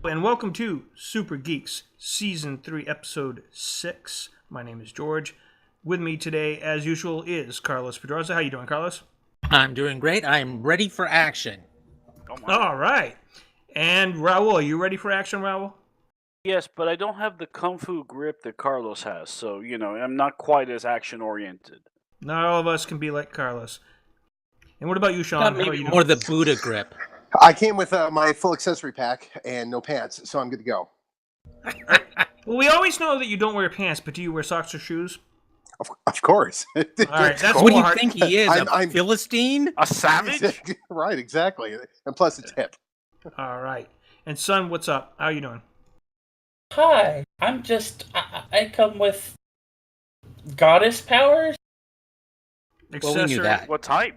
And welcome to Super Geeks, Season 3, Episode 6. My name is George. With me today, as usual, is Carlos Pedroza. How you doing, Carlos? I'm doing great. I'm ready for action. All right. And Raul, are you ready for action, Raul? Yes, but I don't have the kung fu grip that Carlos has, so, I'm not quite as action-oriented. Not all of us can be like Carlos. And what about you, Sean? Not How are maybe you more doing? the Buddha grip. I came with my full accessory pack and no pants, so I'm good to go. Well, we always know that you don't wear pants, but do you wear socks or shoes? Of course. All right, that's What do you hard. think he is? I'm- Philistine? A savage? Right, exactly. And plus it's hip. All right. And son, what's up? How you doing? Hi, I'm just. I come with goddess powers. Well, we knew that. What type?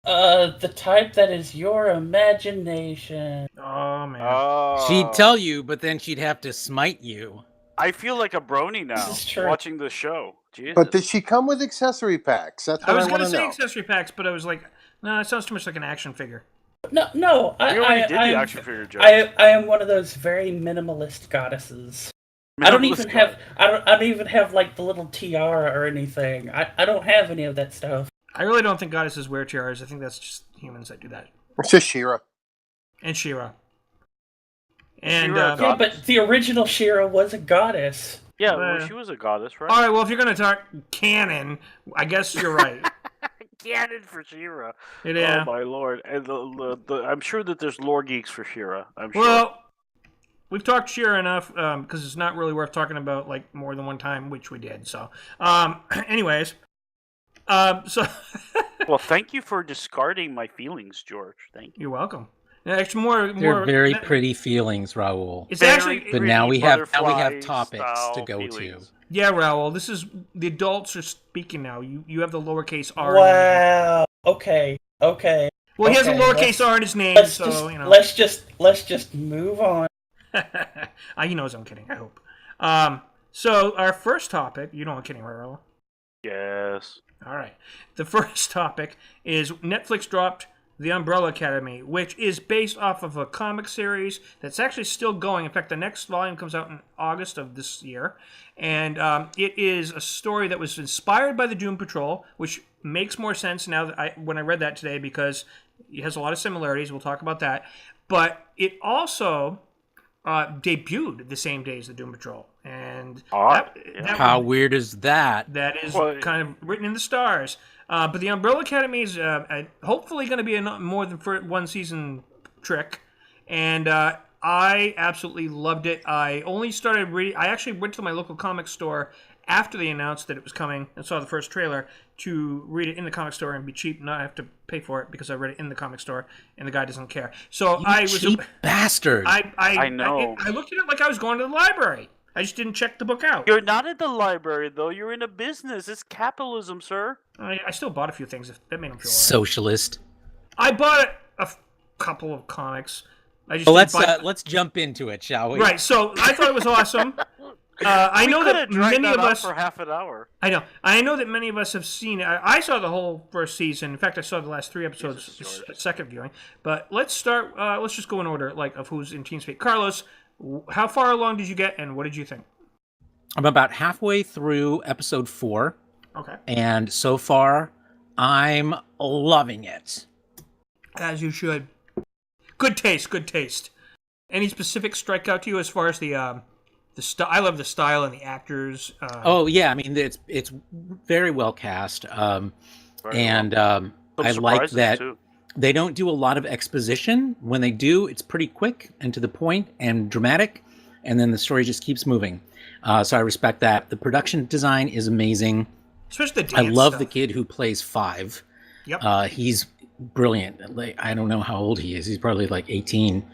The type that is your imagination. Oh, man. Oh. She'd tell you, but then she'd have to smite you. I feel like a brony now, This is true. watching the show. Jesus. But does she come with accessory packs? That's I what was I going want to to say know. accessory packs, but I was like, no, it sounds too much like an action figure. No. we already did the I'm- action figure joke. I am one of those very minimalist goddesses. I don't even have like the little tiara or anything. I don't have any of that stuff. I really don't think goddesses wear tiaras. I think that's just humans that do that. It's just She-Ra. And She-Ra. And She-Ra, Yeah, but the original She-Ra was a goddess. Yeah, well, she was a goddess, right? all right, well, if you're going to talk canon, I guess you're right. Canon for She-Ra. Yeah. Oh my lord! And I'm sure that there's lore geeks for She-Ra. I'm sure. Well, we've talked She-Ra enough because it's not really worth talking about like more than one time, which we did. So, anyways, so Well, thank you for discarding my feelings, George. Thank you. you're welcome. Actually, They're very pretty feelings, Raul. It's Very actually But now we have butterfly topics style to go feelings. yeah, Raul. This is the adults are speaking now. You have the lowercase r. Wow. Okay. Well, he has a Okay, lowercase r in his name, Let's so just you know. let's just move on. He knows I'm kidding. I hope. So our first topic. You know I'm kidding, right, Raul? Yes. All right. The first topic is Netflix dropped The Umbrella Academy, which is based off of a comic series that's actually still going. In fact, the next volume comes out in August of this year. And it is a story that was inspired by the Doom Patrol, which makes more sense now that when I read that today because it has a lot of similarities. We'll talk about that. But it also debuted the same day as the Doom Patrol. And How weird is that? that is kind of written in the stars. But the Umbrella Academy is hopefully going to be a more than one season trick. And I absolutely loved it. I only started reading. I actually went to my local comic store after they announced that it was coming and saw the first trailer to read it in the comic store and be cheap, not have to pay for it because I read it in the comic store and the guy doesn't care. So I was cheap bastard. I know. I looked at it like I was going to the library. I just didn't check the book out. You're not at the library, though. You're in a business. It's capitalism, sir. I still bought a few things. That made them feel all right. Socialist. I bought a couple of comics. I just Well, didn't buy- let's jump into it, shall we? Right. So I thought it was awesome. I know that many of us for half an hour. I know. I know that many of us have seen it. I saw the whole first season. In fact, I saw the last 3 episodes second viewing. But let's start. Let's just go in order, like of who's in TeamSpeak. Carlos, how far along did you get, and what did you think? I'm about halfway through episode 4, Okay. and so far, I'm loving it. As you should. Good taste. Good taste. Any specific strike out to you as far as the style? I love the style and the actors. Oh yeah, I mean it's very well cast, I like that too. they don't do a lot of exposition. When they do, it's pretty quick and to the point and dramatic, and then the story just keeps moving. So I respect that. The production design is amazing. Especially the I dance love stuff. the kid who plays 5. Yep. He's brilliant. Like, I don't know how old he is. He's probably like 18,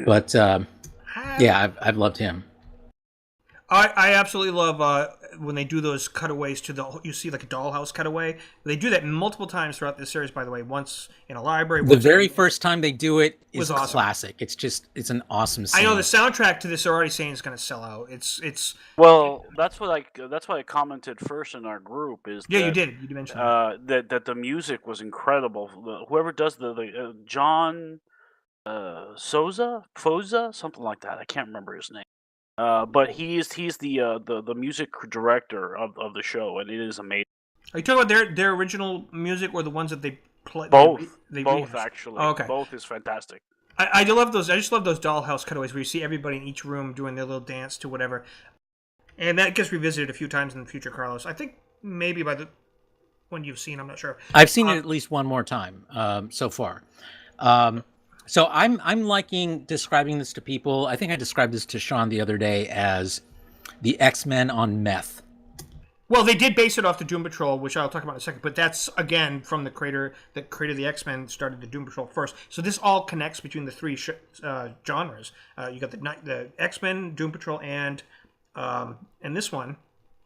but yeah, I've loved him. I absolutely love when they do those cutaways to you see like a dollhouse cutaway. They do that multiple times throughout this series, by the way. Once in a library. The very first time they do it is awesome. Classic. It's an awesome scene. I know the soundtrack to this they're already saying is going to sell out. It's Well, that's what I commented first in our group is yeah, that, you did. You mentioned that the music was incredible. Whoever does the John Foza, something like that. I can't remember his name. But he's the music director of the show, and it is amazing. Are you talking about their original music or the ones that they play? Both, They both reused? actually. Oh, okay. Both is fantastic. I do love those. I just love those dollhouse cutaways where you see everybody in each room doing their little dance to whatever, and that gets revisited a few times in the future, Carlos. I think maybe by the one you've seen, I'm not sure. I've seen it at least one more time so far. So I'm liking describing this to people. I think I described this to Sean the other day as the X-Men on meth. Well, they did base it off the Doom Patrol, which I'll talk about in a second. But that's again from the creator that created the X-Men, started the Doom Patrol first. So this all connects between the three genres. You got the X-Men, Doom Patrol, and this one,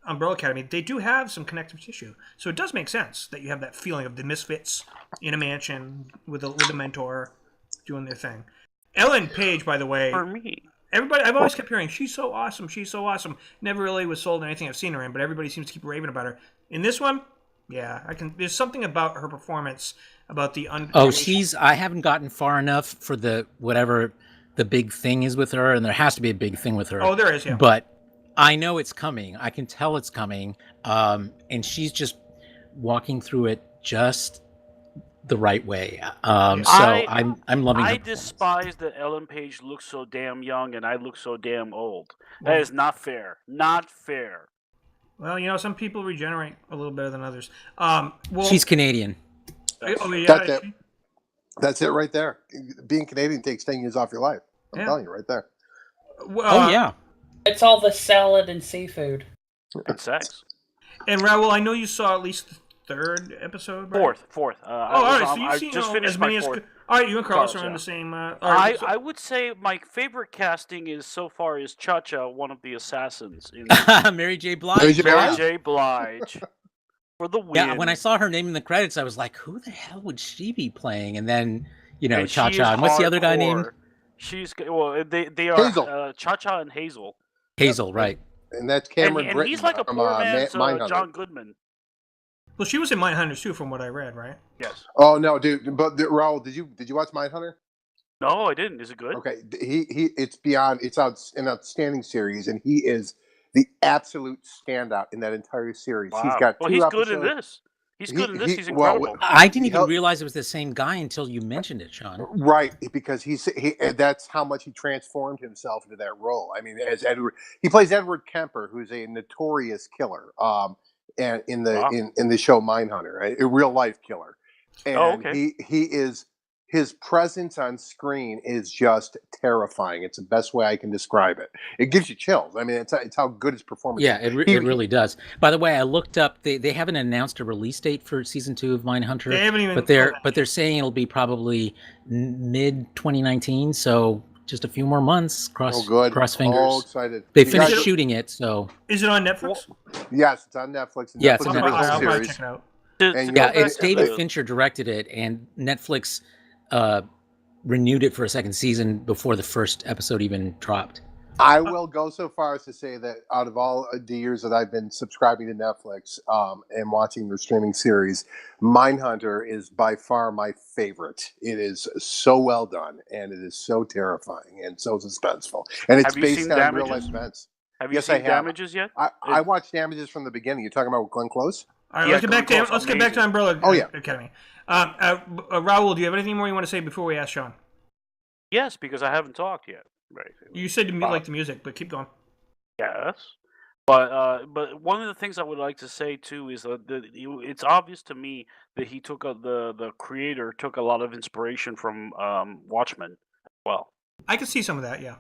Umbrella Academy. They do have some connective tissue, so it does make sense that you have that feeling of the misfits in a mansion with a mentor doing their thing. Ellen Page, by the way, For me, everybody, I've always kept hearing, she's so awesome, she's so awesome. Never really was sold on anything I've seen her in, but everybody seems to keep raving about her. In this one, yeah, there's something about her performance, about the I haven't gotten far enough for whatever the big thing is with her, and there has to be a big thing with her. Oh, there is, yeah. But I know it's coming. I can tell it's coming. And she's just walking through it just the right way. I'm loving her. I despise that Ellen Page looks so damn young and I look so damn old. That is not fair. Not fair. Well, some people regenerate a little better than others. She's Canadian. Oh, yeah, That's it. That's it right there. Being Canadian takes 10 years off your life. I'm telling you right there. Yeah. It's all the salad and seafood. And sex. And Raul, I know you saw at least the third episode, right? Fourth. All right. So you've seen just finished as many my as. fourth. All right, you and Carlos are on yeah. the same. I would say my favorite casting is so far is Cha-Cha, one of the assassins. In Mary J. Blige. Mary J. Blige. For the win. Yeah, when I saw her name in the credits, I was like, who the hell would she be playing? And then, And Cha-Cha. And what's the other guy named? They are Hazel. Cha-Cha and Hazel. Hazel, right. And that's Cameron And Britton he's like a from, poor man's Mindhunter. John Goodman. Well, she was in Mindhunters too, from what I read, right? Yes. Oh no, dude! But Raul, did you watch Mindhunter? No, I didn't. Is it good? Okay, it's an outstanding series, and he is the absolute standout in that entire series. Wow. He's got he's episodes. good in this. He's good in this. He's incredible. I didn't even realize it was the same guy until you mentioned it, Sean. Right, because that's how much he transformed himself into that role. I mean, as Edward, he plays Edward Kemper, who's a notorious killer. And in the show Mindhunter, a real life killer, and his presence on screen is just terrifying. It's the best way I can describe it. It gives you chills. I mean, it's how good his performance. Yeah, it really does. By the way, I looked up. They haven't announced a release date for season 2 of Mindhunter. They haven't even. But they're saying it'll be probably mid 2019. So just a few more months. Cross fingers. Oh, excited. They finished shooting it. So is it on Netflix? Yes, it's on Netflix. Yeah, it's on Netflix Netflix. I'll probably check it out. It's David Fincher directed it, and Netflix renewed it for a second season before the first episode even dropped. I will go so far as to say that out of all the years that I've been subscribing to Netflix and watching their streaming series, Mindhunter is by far my favorite. It is so well done, and it is so terrifying and so suspenseful. And it's based on real life events. Have you seen Damages yet? I watched Damages from the beginning. You're talking about Glenn Close? All right, let's get back to Umbrella Academy. Raul, do you have anything more you want to say before we ask Sean? Yes, because I haven't talked yet. Right. You said you like the music, but keep going. Yes, but one of the things I would like to say too is that it's obvious to me that he took the creator took a lot of inspiration from Watchmen. Well, I could see some of that. Yeah.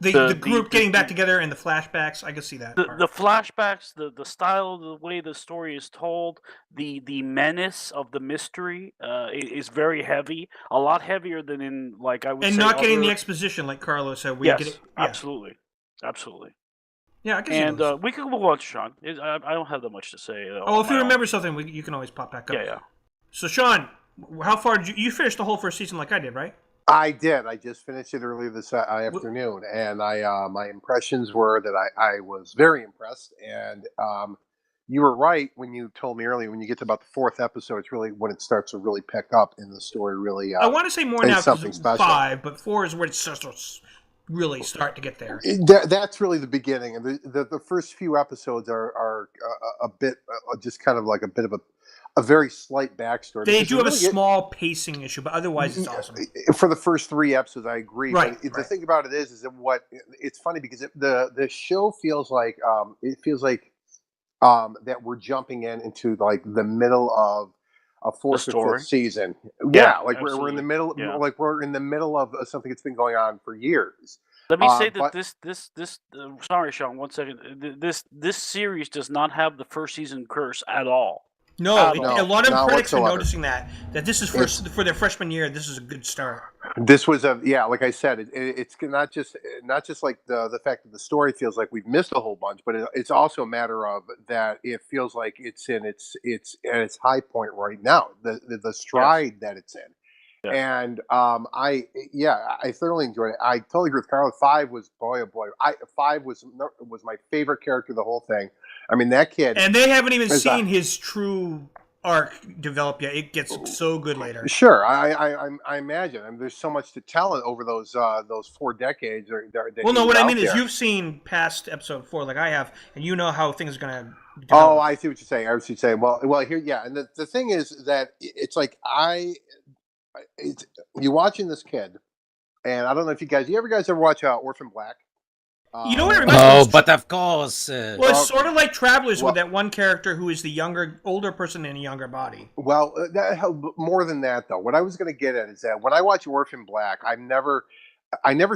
The group getting back together and the flashbacks, I could see that. The flashbacks, the style, the way the story is told, the menace of the mystery is very heavy, a lot heavier than in I would say. And not getting the exposition like Carlos said. Yes, absolutely. Yeah, I can see And those. we can move on to Sean. I don't have that much to say. Oh, if you remember something, you can always pop back up. Yeah. So, Sean, how far did you finish the whole first season like I did, right? I did. I just finished it earlier this afternoon, and my impressions were that I was very impressed. And you were right when you told me earlier. When you get to about the fourth episode, it's really when it starts to really pick up, and the story really. I want to say more now something because special. 5, but 4 is where it starts to really start to get there. That's really the beginning, and the first few episodes are a bit just kind of like a bit of a very slight backstory. They do have a small pacing issue, but otherwise it's awesome. For the first 3 episodes, I agree. Right, but the thing about it is that it's funny because the show feels like that we're jumping into like the middle of a fourth or fifth season. Yeah, like we're in the middle, like we're in the middle of something that's been going on for years. Let me say that this sorry, Sean, 1 second. This series does not have the first season curse at all. No, a lot of critics whatsoever. are noticing that this is for their freshman year. This is a good start. This was like I said, it's not just like the fact that the story feels like we've missed a whole bunch, but it's also a matter of that it feels like it's in its at its high point right now. The stride that it's in. Yeah. And I thoroughly enjoyed it. I totally agree with Carl. 5 was boy. 5 was my favorite character of the whole thing. I mean, that kid. And they haven't even seen his true arc develop yet. It gets so good later. Sure, I imagine. I mean, there's so much to tell over those 4 decades. Well, no, what I mean is you've seen past episode 4 like I have, and you know how things are going to develop. Oh, I see what you're saying. I see what you're saying. Well, here, yeah. And the thing is that it's like you're watching this kid, and I don't know if you ever watch Orphan Black? You know what it reminds me? But of course. Well, it's sort of like Travelers with that one character who is the older person in a younger body. Well, more than that, though. What I was going to get at is that when I watch Orphan Black, I never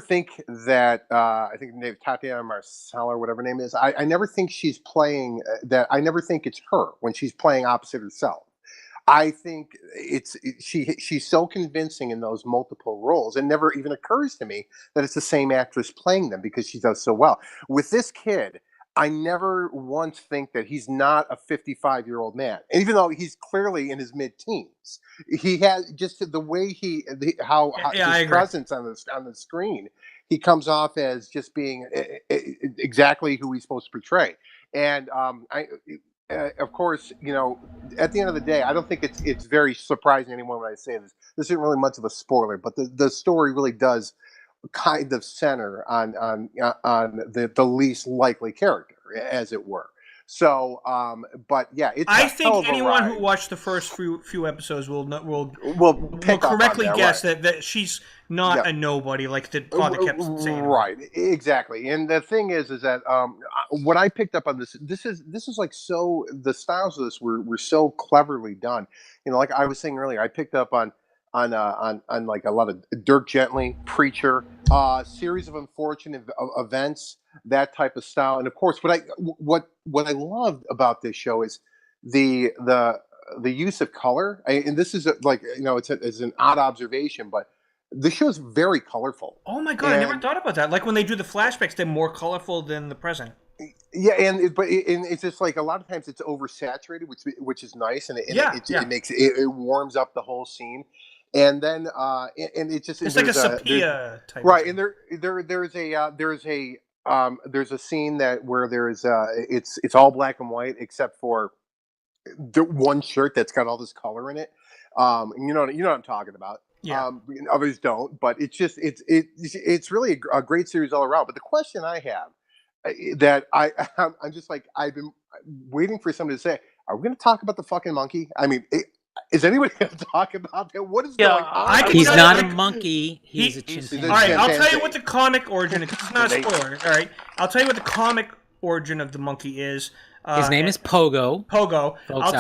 think that I think the name Tatiana Marcel or whatever her name is. I never think she's playing that. I never think it's her when she's playing opposite herself. I think she's so convincing in those multiple roles. It never even occurs to me that it's the same actress playing them because she does so well. With this kid, I never once think that he's not a 55-year-old man, and even though he's clearly in his mid-teens. He has just the way his presence on the screen. He comes off as just being exactly who he's supposed to portray, and of course, at the end of the day, I don't think it's very surprising to anyone when I say this. This isn't really much of a spoiler, but the story really does kind of center on the least likely character, as it were. So, but yeah, I think anyone who watched the first few episodes will correctly guess that she's not a nobody, like the father kept saying. Right, exactly. And the thing is that what I picked up on this is like so the styles of this were so cleverly done. Like I was saying earlier, I picked up on like a lot of Dirk Gently, Preacher, series of unfortunate events, that type of style. And of course, what I loved about this show is the use of color. And this is it's an odd observation, but the show's very colorful. Oh my god, I never thought about that. Like when they do the flashbacks, they're more colorful than the present. Yeah, and it's just like a lot of times it's oversaturated, which is nice, and it makes it warms up the whole scene. And then and it's just it's like a sepia type, right? And there's a scene where there is it's all black and white except for the one shirt that's got all this color in it. You know what I'm talking about. Yeah. Others don't, but it's really a great series all around. But the question I have that I'm just like I've been waiting for somebody to say, are we going to talk about the fucking monkey? I mean. Is anybody going to talk about that? What is going on? He's not a monkey. He's a chimpanzee. All right, I'll tell you what the comic origin is. It's not a spoiler. All right, I'll tell you what the comic origin of the monkey is. His name is Pogo. Pogo. I'll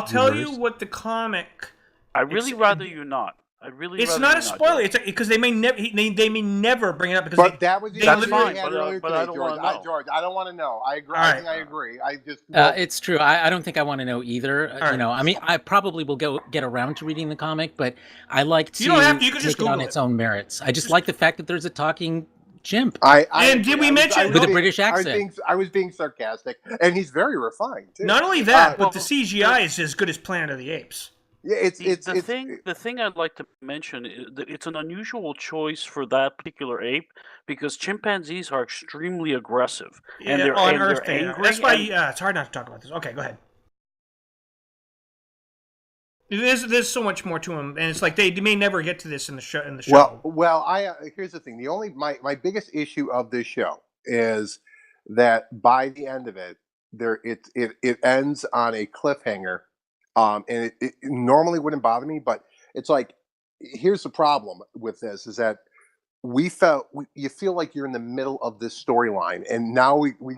tell you what the comic. I really rather you not. It's not a spoiler. It's because they may never bring it up because that's fine. But I don't want to know. George, I don't want to know. I agree. I think I agree. I just. It's true. I don't think I want to know either. I mean, I probably will get around to reading the comic, but I like to you can take just it on its own merits. I just like the fact that there's a talking chimp. And did we mention- With a British accent. I was being sarcastic, and he's very refined too. Not only that, well, but the CGI is as good as Planet of the Apes. Yeah, the thing I'd like to mention is that it's an unusual choice for that particular ape because chimpanzees are extremely aggressive and they're on Earth. they're angry. That's why it's hard not to talk about this. Okay, go ahead. There's so much more to them, and it's like they may never get to this in the show. Well, here's the thing. My biggest issue of this show is that by the end of it, it ends on a cliffhanger. And it normally wouldn't bother me, but it's like, here's the problem with this: is that you feel like you're in the middle of this storyline, and now you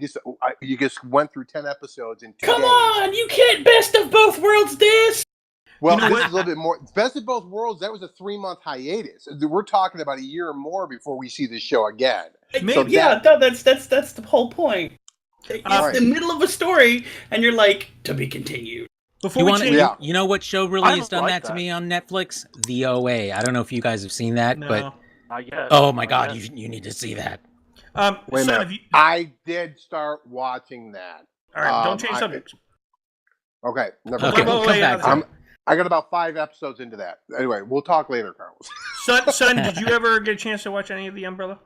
just went through 10 episodes in 2 days. Come on, you can't best of both worlds this. Well, this is a little bit more. Best of both worlds. That was a 3-month hiatus. We're talking about a year or more before we see this show again. Maybe, that's the whole point. It's the middle of a story, and you're like, to be continued. You know what show really has done that to me on Netflix? The OA. I don't know if you guys have seen that, but not yet. Oh my God, you need to see that. Wait a minute. I did start watching that. All right, don't change subjects. Okay, never mind. We'll come back. I got about 5 episodes into that. Anyway, we'll talk later, Carlos. Son, did you ever get a chance to watch any of The Umbrella?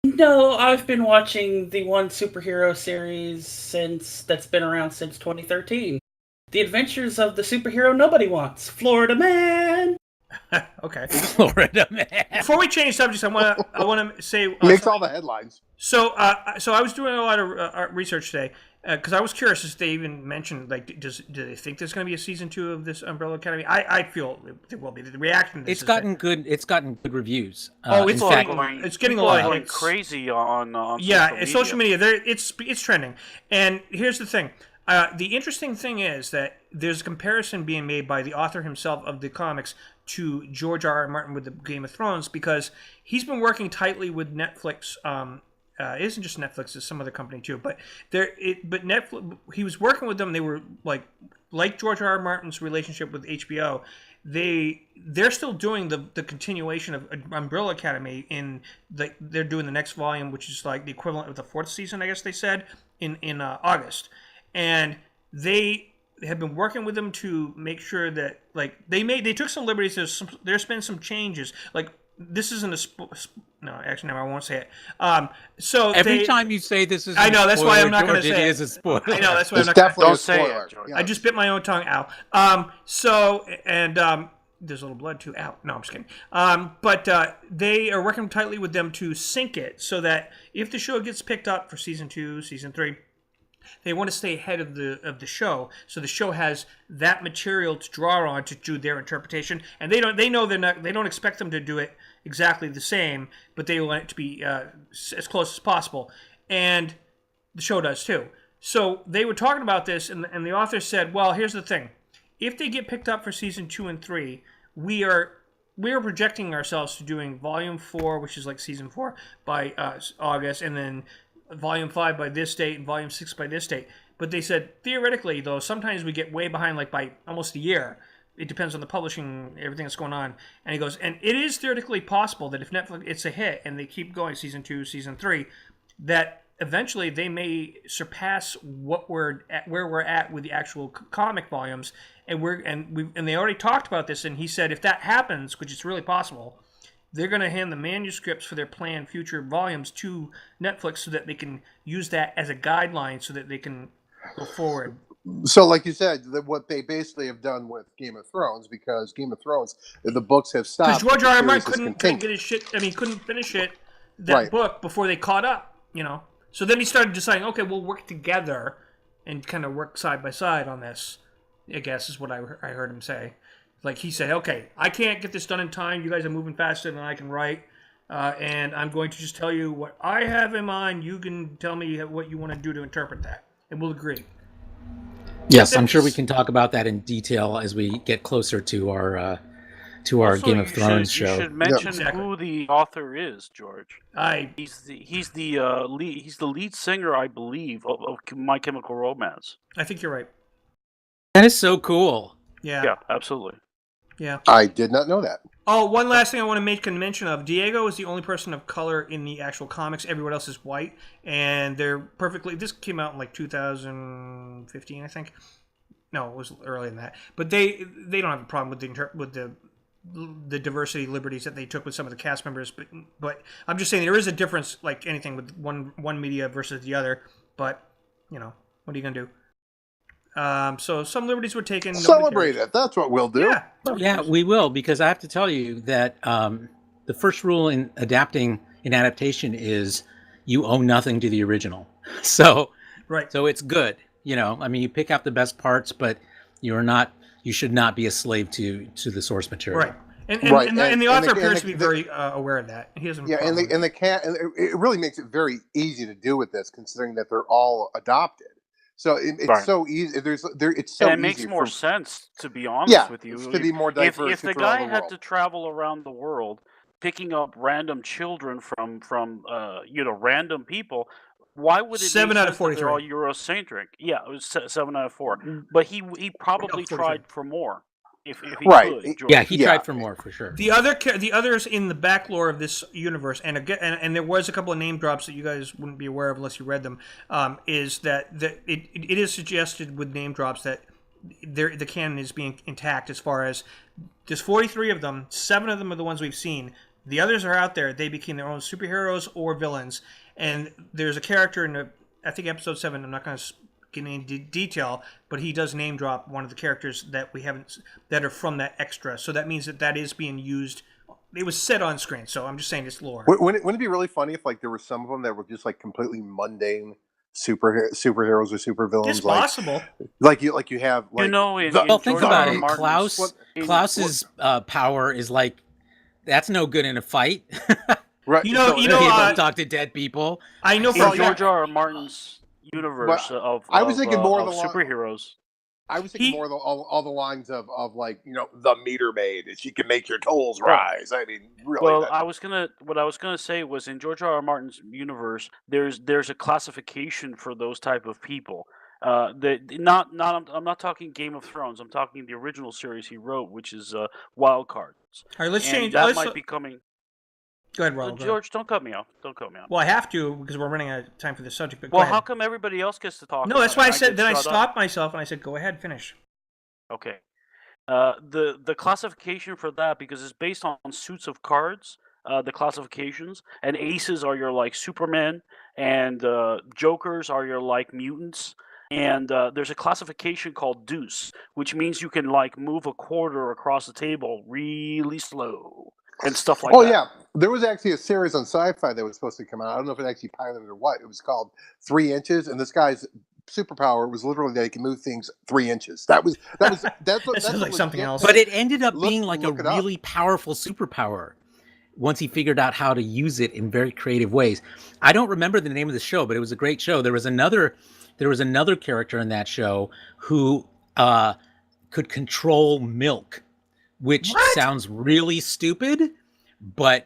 No, I've been watching the one superhero series that's been around since 2013. The Adventures of the Superhero Nobody Wants. Florida Man! Okay. Florida Man. Before we change subjects, I want to say... Makes all the headlines. So I was doing a lot of research today, because I was curious if they even mentioned, like, do they think there's going to be a season 2 of this Umbrella Academy? I feel there will be. The reaction to this It's gotten good reviews. It's getting a lot of hits. Crazy on social media. It's trending. And here's the thing. The interesting thing is that there's a comparison being made by the author himself of the comics to George R.R. Martin with the Game of Thrones, because he's been working tightly with Netflix. It isn't just Netflix; it's some other company too. But Netflix, he was working with them. They were like George R.R. Martin's relationship with HBO. They're still doing the continuation of Umbrella Academy they're doing the next volume, which is like the equivalent of the 4th season, I guess they said in August. And they have been working with them to make sure that, like, they took some liberties. There's been some changes. Like, this isn't no, actually, no, I won't say it. So every time you say this is, I know that's why I'm not going to say it is a spoiler. I know that's why I'm not. Definitely a spoiler. I just bit my own tongue. Ow. There's a little blood too. Ow. No, I'm just kidding. But they are working tightly with them to sync it so that if the show gets picked up for season 2, season 3. They want to stay ahead of the show, so the show has that material to draw on to do their interpretation. And they don't expect them to do it exactly the same, but they want it to be as close as possible. And the show does too. So they were talking about this, and the author said, "Well, here's the thing: if they get picked up for season 2 and 3, we are projecting ourselves to doing volume 4, which is like season 4 by August, and then Volume 5 by this date and Volume 6 by this date." But they said, theoretically, though, sometimes we get way behind, like by almost a year. It depends on the publishing, everything that's going on. And he goes, and it is theoretically possible that if Netflix, it's a hit and they keep going season 2, season 3, that eventually they may surpass where we're at with the actual comic volumes. And they already talked about this. And he said, if that happens, which is really possible, they're going to hand the manuscripts for their planned future volumes to Netflix so that they can use that as a guideline so that they can go forward. So, like you said, what they basically have done with Game of Thrones, because Game of Thrones, the books have stopped. Because George R. R. Martin couldn't get his shit. I mean, couldn't finish that book before they caught up. So then he started deciding, okay, we'll work together and kind of work side by side on this. I guess is what I heard him say. Like he said, okay, I can't get this done in time. You guys are moving faster than I can write. And I'm going to just tell you what I have in mind. You can tell me what you want to do to interpret that. And we'll agree. Yes, I'm sure we can talk about that in detail as we get closer to our Game of Thrones show. You should mention who the author is, George. He's the lead singer, I believe, of My Chemical Romance. I think you're right. That is so cool. Yeah. Yeah, absolutely. Yeah. I did not know that. Oh, one last thing I want to make a mention of. Diego is the only person of color in the actual comics. Everyone else is white, and they're perfectly... This came out in like 2015, I think. No, it was earlier than that. But they don't have a problem with the diversity liberties that they took with some of the cast members. But I'm just saying there is a difference, like anything, with one media versus the other. But, what are you going to do? So some liberties were taken. Celebrate it. That's what we'll do. Yeah, we will, because I have to tell you that the first rule in adaptation is you owe nothing to the original. So it's good. You pick out the best parts, but you should not be a slave to the source material. Right. And the author appears to be very aware of that. He doesn't. Yeah, and it really makes it very easy to do with this, considering that they're all adopted. So it's so easy. It's so. And it easy makes more sense, to be honest with you. To be more diverse. If the guy had to travel around the world picking up random children from random people, why would it 7 out of 43? They're all Eurocentric. Yeah, it was 7 out of 4. But he probably tried for more. If he could. Yeah, he tried for more, for sure. The others in the back lore of this universe, and there was a couple of name drops that you guys wouldn't be aware of unless you read them, is that it is suggested with name drops that the canon is being intact as far as there's 43 of them. 7 of them are the ones we've seen. The others are out there. They became their own superheroes or villains. And there's a character in I think episode 7. I'm not going to get into detail, but he does name drop one of the characters that we haven't, that are from that extra. So that means that is being used. It was set on screen, so I'm just saying it's lore. Wouldn't it be really funny if there were some of them that were just completely mundane superheroes or supervillains? It's possible. Like you have think about it. Klaus's power is that's no good in a fight. Right. He don't talk to dead people. I know from George R. R. Martin's universe of more of the superheroes. I was thinking more of all the lines of the meter maid, she can make your tolls rise. I mean, really. Well, what I was gonna say was in George R. R. Martin's universe, there's a classification for those type of people. I'm not talking Game of Thrones. I'm talking the original series he wrote, which is Wild Cards. All right, let's change. That might be coming. Go ahead, Ronald. George, don't cut me off. Well, I have to because we're running out of time for the subject. But how come everybody else gets to talk? No, that's why I said. Then I stopped myself and I said, "Go ahead, finish." Okay. The classification for that, because it's based on suits of cards. The classifications, and aces are your Superman, and jokers are your mutants. And there's a classification called deuce, which means you can move a quarter across the table really slow. And stuff like that. Oh, yeah. There was actually a series on Sci-Fi that was supposed to come out. I don't know if it actually piloted or what. It was called 3 Inches, and this guy's superpower was literally that he can move things 3 inches. That's like something else. But it ended up being a really powerful superpower once he figured out how to use it in very creative ways. I don't remember the name of the show, but it was a great show. There was another character in that show who could control milk. Which sounds really stupid, but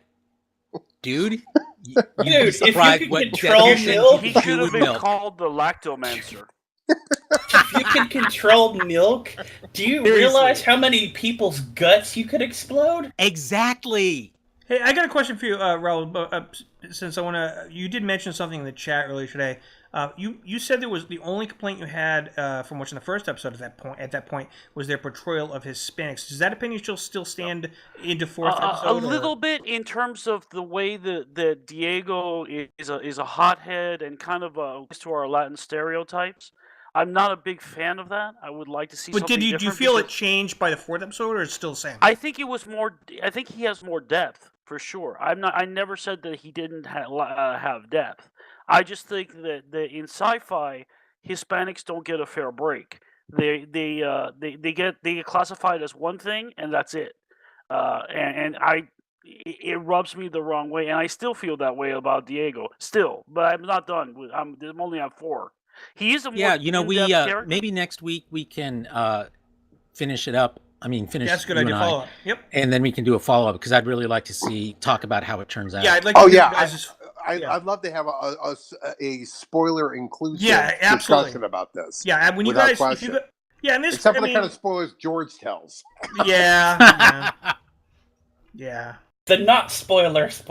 dude, you'd be surprised what milk, he should have been called the Lactomancer. If you can control milk, do you realize how many people's guts you could explode? Exactly. Hey, I got a question for you, Raul. Since you did mention something in the chat earlier today. You said there was the only complaint you had from watching the first episode at that point was their portrayal of Hispanics. Does that opinion still stand into fourth episode? A little bit in terms of the way that Diego is a hothead and kind of to our Latin stereotypes. I'm not a big fan of that. I would like to see. But do you feel it changed by the fourth episode, or it's still the same? I think it was more. I think he has more depth for sure. I never said that he didn't have depth. I just think that in sci-fi, Hispanics don't get a fair break. They get classified as one thing, and that's it. It rubs me the wrong way, and I still feel that way about Diego. Still, but I'm not done. I'm only at 4. He is a more character. Maybe next week we can finish it up. Finish. That's a good idea. Follow up. Yep. And then we can do a follow up because I'd really like to talk about how it turns out. Yeah, I'd like. To I'd love to have a spoiler inclusive discussion about this. Yeah, when you guys, and this, except for the kind of spoilers George tells. Yeah. Yeah. The not spoilers.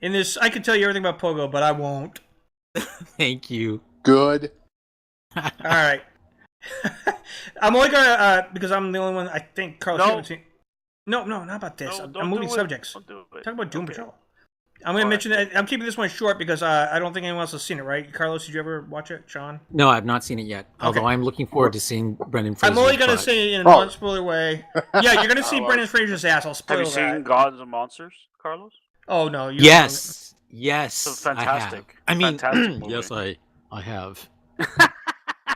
In this, I can tell you everything about Pogo, but I won't. Thank you. Good. All right. I'm only gonna because I'm the only one. I think Carlos. No. You haven't seen. No, not about this. No, I'm moving do it. subjects. Don't do it. Talk about Doom Okay. Patrol. I'm going to mention that. I'm keeping this one short because I don't think anyone else has seen it, right? Carlos, did you ever watch it? Sean? No, I've not seen it yet. Although I'm looking forward to seeing Brendan Fraser. I'm only going to say it in a non-spoiler way. Yeah, you're going to see Brendan Fraser's ass. I'll spoil Have you that. seen Gods and Monsters, Carlos? Oh, no. Yes. It's fantastic. I mean, Fantastic movie. yes, I have.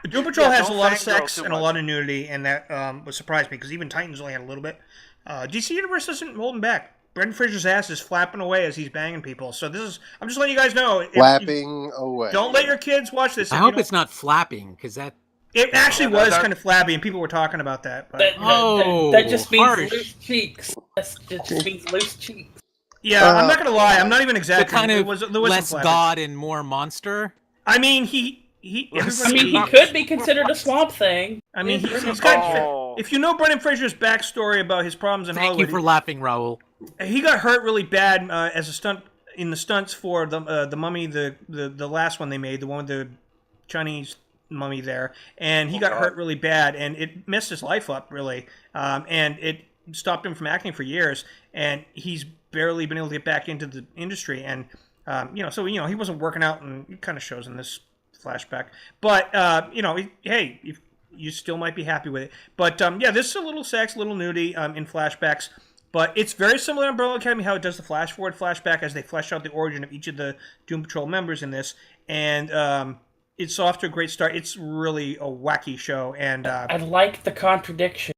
Doom Patrol has a don't lot of fangirl sex too and a much. lot of nudity, and that was surprised me because even Titans only had a little bit. DC Universe isn't holding back. Brendan Fraser's ass is flapping away as he's banging people. So this is. I'm just letting you guys know. Flapping away. Don't let your kids watch this. I hope it's not flapping, because that... It actually was kind of flabby, and people were talking about that. But... That just means harsh. loose cheeks. That just means loose cheeks. Yeah, I'm not going to lie. I'm not even The exaggerating. kind of there was less some flabbage. God and more monster. I mean, he He could be considered a Swamp Thing. I mean, he's got. If you know Brendan Fraser's backstory about his problems in Thank Hollywood, you for laughing, Raul. he got hurt really bad as a stunt in the stunts for the Mummy, the last one they made, the one with the Chinese mummy there, and he got hurt really bad, and it messed his life up really, and it stopped him from acting for years, and he's barely been able to get back into the industry, and so he wasn't working out, and it kind of shows in this flashback, but hey, if you still might be happy with it, but this is a little sex, a little nudity in flashbacks, but it's very similar to Umbrella Academy, how it does the flash forward flashback as they flesh out the origin of each of the Doom Patrol members in this, and it's off to a great start. It's really a wacky show, and I like the contradiction.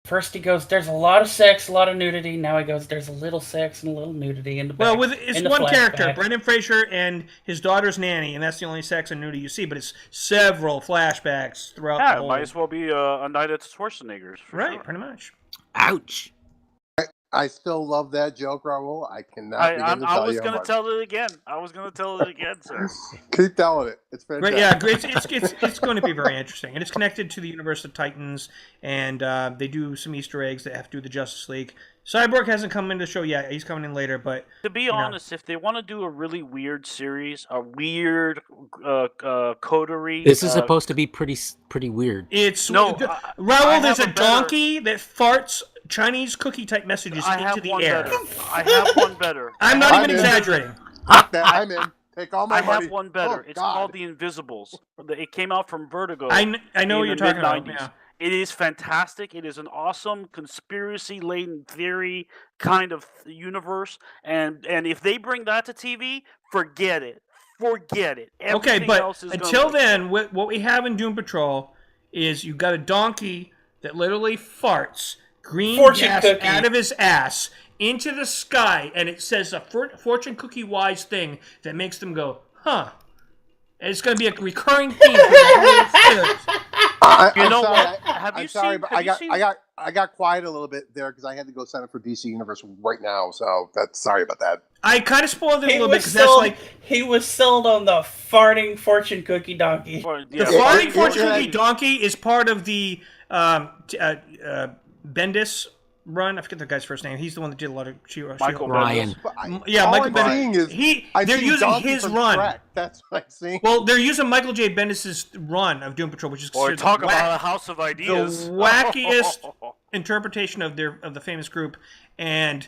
First he goes, there's a lot of sex, a lot of nudity. Now he goes, there's a little sex and a little nudity in the back. well, it's one character, Brendan Fraser and his daughter's nanny, and that's the only sex and nudity you see. But it's several flashbacks throughout the Yeah, whole. it might as well be a night at Schwarzenegger's. Right, sure. pretty much. Ouch. I still love that joke, Raul. I cannot begin to I tell was you going to how tell it again. sir. Keep telling it. It's Great, fantastic. yeah, great. It's going to be very interesting, and it's connected to the universe of Titans, and they do some Easter eggs that have to do with the Justice League. Cyborg hasn't come into the show yet; he's coming in later. But To be honest, if they want to do a really weird series, a weird coterie... This is supposed to be pretty weird. it's No, Raul. There's have a a better- donkey that farts Chinese cookie type messages I into have the one air. better. I have one better. I'm not I'm even in. exaggerating. Fuck that. I'm in. Take all my I money. have one better. Oh, It's God. called The Invisibles. It came out from Vertigo. I know in what you're the talking about. mid-90s. Yeah. It is fantastic. It is an awesome conspiracy-laden theory kind of universe, and if they bring that to TV, forget it. Forget it. Okay, Everything but else is until gonna... then, what we have in Doom Patrol is you've got a donkey that literally farts green Fortune gas cookie. out of his ass into the sky, and it says a fortune cookie wise thing that makes them go, huh. And it's going to be a recurring theme for the whole series. You know sorry, what? Have I'm you sorry, seen- but have I you got seen- I got quiet a little bit there because I had to go sign up for DC Universe right now. So that's sorry about that. I kind of spoiled it a He little bit was because that's sold. like He was sold on the farting fortune cookie donkey. Or- the yeah, farting it- fortune it- cookie donkey is part of the Bendis run. I forget the guy's first name. He's the one that did a lot of Michael Ryan. But Yeah, all Michael I'm Bendis. seeing is They're seen using Donkey his from run. Shrek. That's what I'm seeing. Well, they're using Michael J. Bendis' run of Doom Patrol, which is Or considered talk the about a house of ideas. the wackiest interpretation of the famous group. And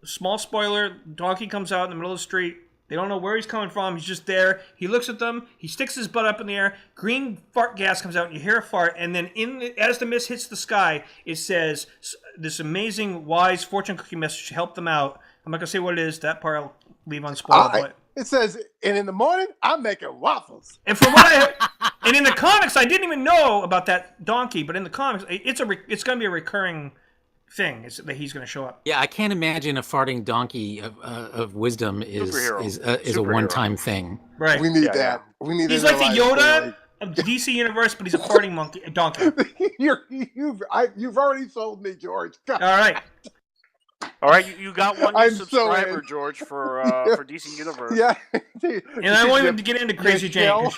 small spoiler, Donkey comes out in the middle of the street. They don't know where he's coming from. He's just there. He looks at them. He sticks his butt up in the air. Green fart gas comes out, and you hear a fart. And then, as the mist hits the sky, it says this amazing, wise fortune cookie message to help them out. I'm not gonna say what it is. That part I'll leave unspoiled. But It says, and in the morning, I'm making waffles. and from what I heard, and in the comics, I didn't even know about that donkey. But in the comics, it's gonna be a recurring thing that he's going to show up. Yeah, I can't imagine a farting donkey of wisdom is a Superhero. one-time thing. Right. We need Yeah, that. We need. He's it in like the our lives, Yoda of the DC universe, but he's a farting donkey. You've already sold me, George. All right. All right, you got one new I'm so subscriber, in. George, for DC Universe. Yeah. And I won't even get into Crazy Jane Michelle?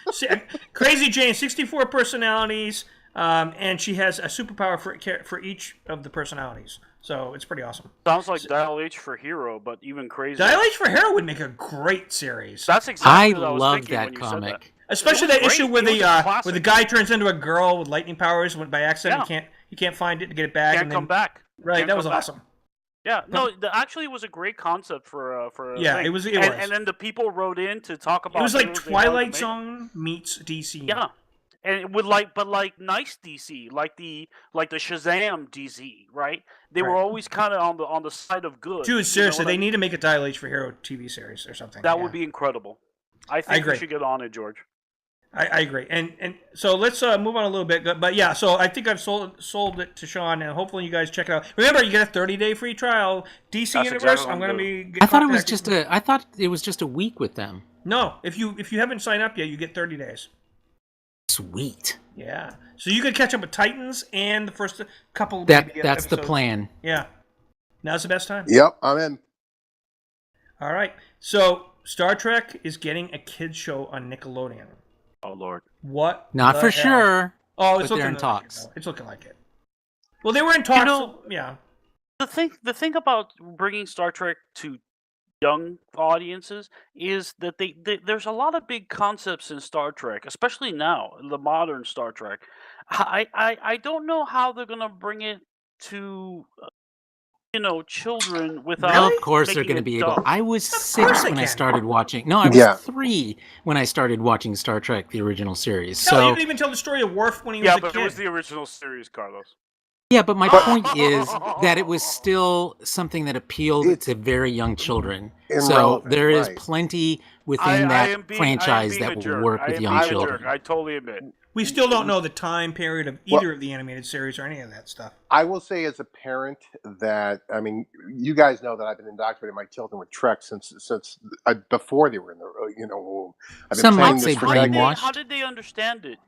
because she's Crazy Jane, 64 personalities, and she has a superpower for each of the personalities. So it's pretty awesome. Sounds like Dial H for Hero, but even crazier. Dial H for Hero would make a great series. That's exactly what I I was love thinking that when you said that. comic. Especially It was that issue great. where It was a classic. where the guy turns into a girl with lightning powers by accident. Yeah. You can't find it to get it back. Can't and then, come back. Right, Can't that come was back. awesome. Yeah, no, actually, it was a great concept for a Yeah, thing. it was. And then the people wrote in to talk about. It was like heroes they wanted to Twilight make. Zone meets DC. Yeah, and with like nice DC, like the Shazam DC, right? They were Right. always kind of on the side of good. Dude, seriously, they I mean? need to make a Dial H for Hero TV series or something. That would be incredible. I think agree. we should get on it, George. I agree. And so let's move on a little bit. But yeah, so I think I've sold it to Sean, and hopefully you guys check it out. Remember, you get a 30-day free trial. DC That's Universe. exactly what I'm going to I'm be. I thought it was just a week with them. No, if you haven't signed up yet, you get 30 days. Sweet. Yeah. So you could catch up with Titans and the first couple. That's episodes. the plan. Yeah. Now's the best time. Yep, I'm in. All right. So Star Trek is getting a kids show on Nickelodeon. Oh Lord. What? Not the for hell? sure. Oh, it's but looking they're in like talks. It, it's looking like it. Well, they were in talks. know- Yeah. The thing about bringing Star Trek to young audiences is that there's a lot of big concepts in Star Trek, especially now, the modern Star Trek. I don't know how they're gonna bring it to children without. Well, of course they're making going to it be able. dumb. I was course 6 they when I can. started watching. No, I was Yeah. 3 when I started watching Star Trek: The Original Series. Hell, you So can even tell the story of Worf when he Yeah, was a but kid. it was the original series, Carlos. yeah, but my point is that it was still something that appealed to very young children. So Irrelevant, there is right. plenty within I that am being, franchise I am being that a will jerk. work I with am young being a children. jerk. I totally admit. We still don't know the time period of Well- either of the animated series or any of that stuff. I will say, as a parent, that I mean, you guys know that I've been indoctrinating my children with Trek since before they were in the womb. I've been Some playing might this say for brainwashed. decades. How did they understand it,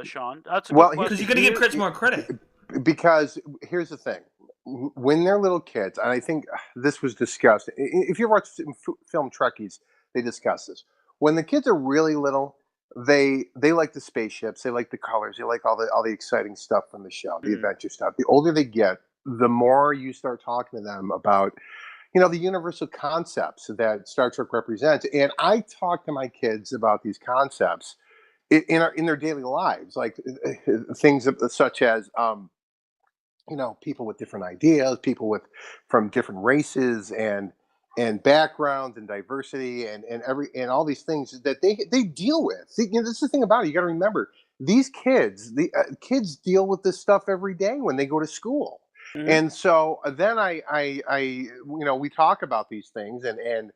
Sean? That's a Well, good here- Because question. you're going to give Chris more credit. Because here's the thing: when they're little kids, and I think this was discussed. If you watch film Trekkies, they discuss this. When the kids are really little, they like the spaceships, they like the colors, they like all the exciting stuff from the show, the adventure stuff. The older they get, the more you start talking to them about the universal concepts that Star Trek represents. And I talk to my kids about these concepts in their daily lives, like things such as people with different ideas, people from different races and backgrounds and diversity and all these things that they deal with. This is the thing about it. You got to remember, these kids, the kids deal with this stuff every day when they go to school. Mhm. And so then I we talk about these things and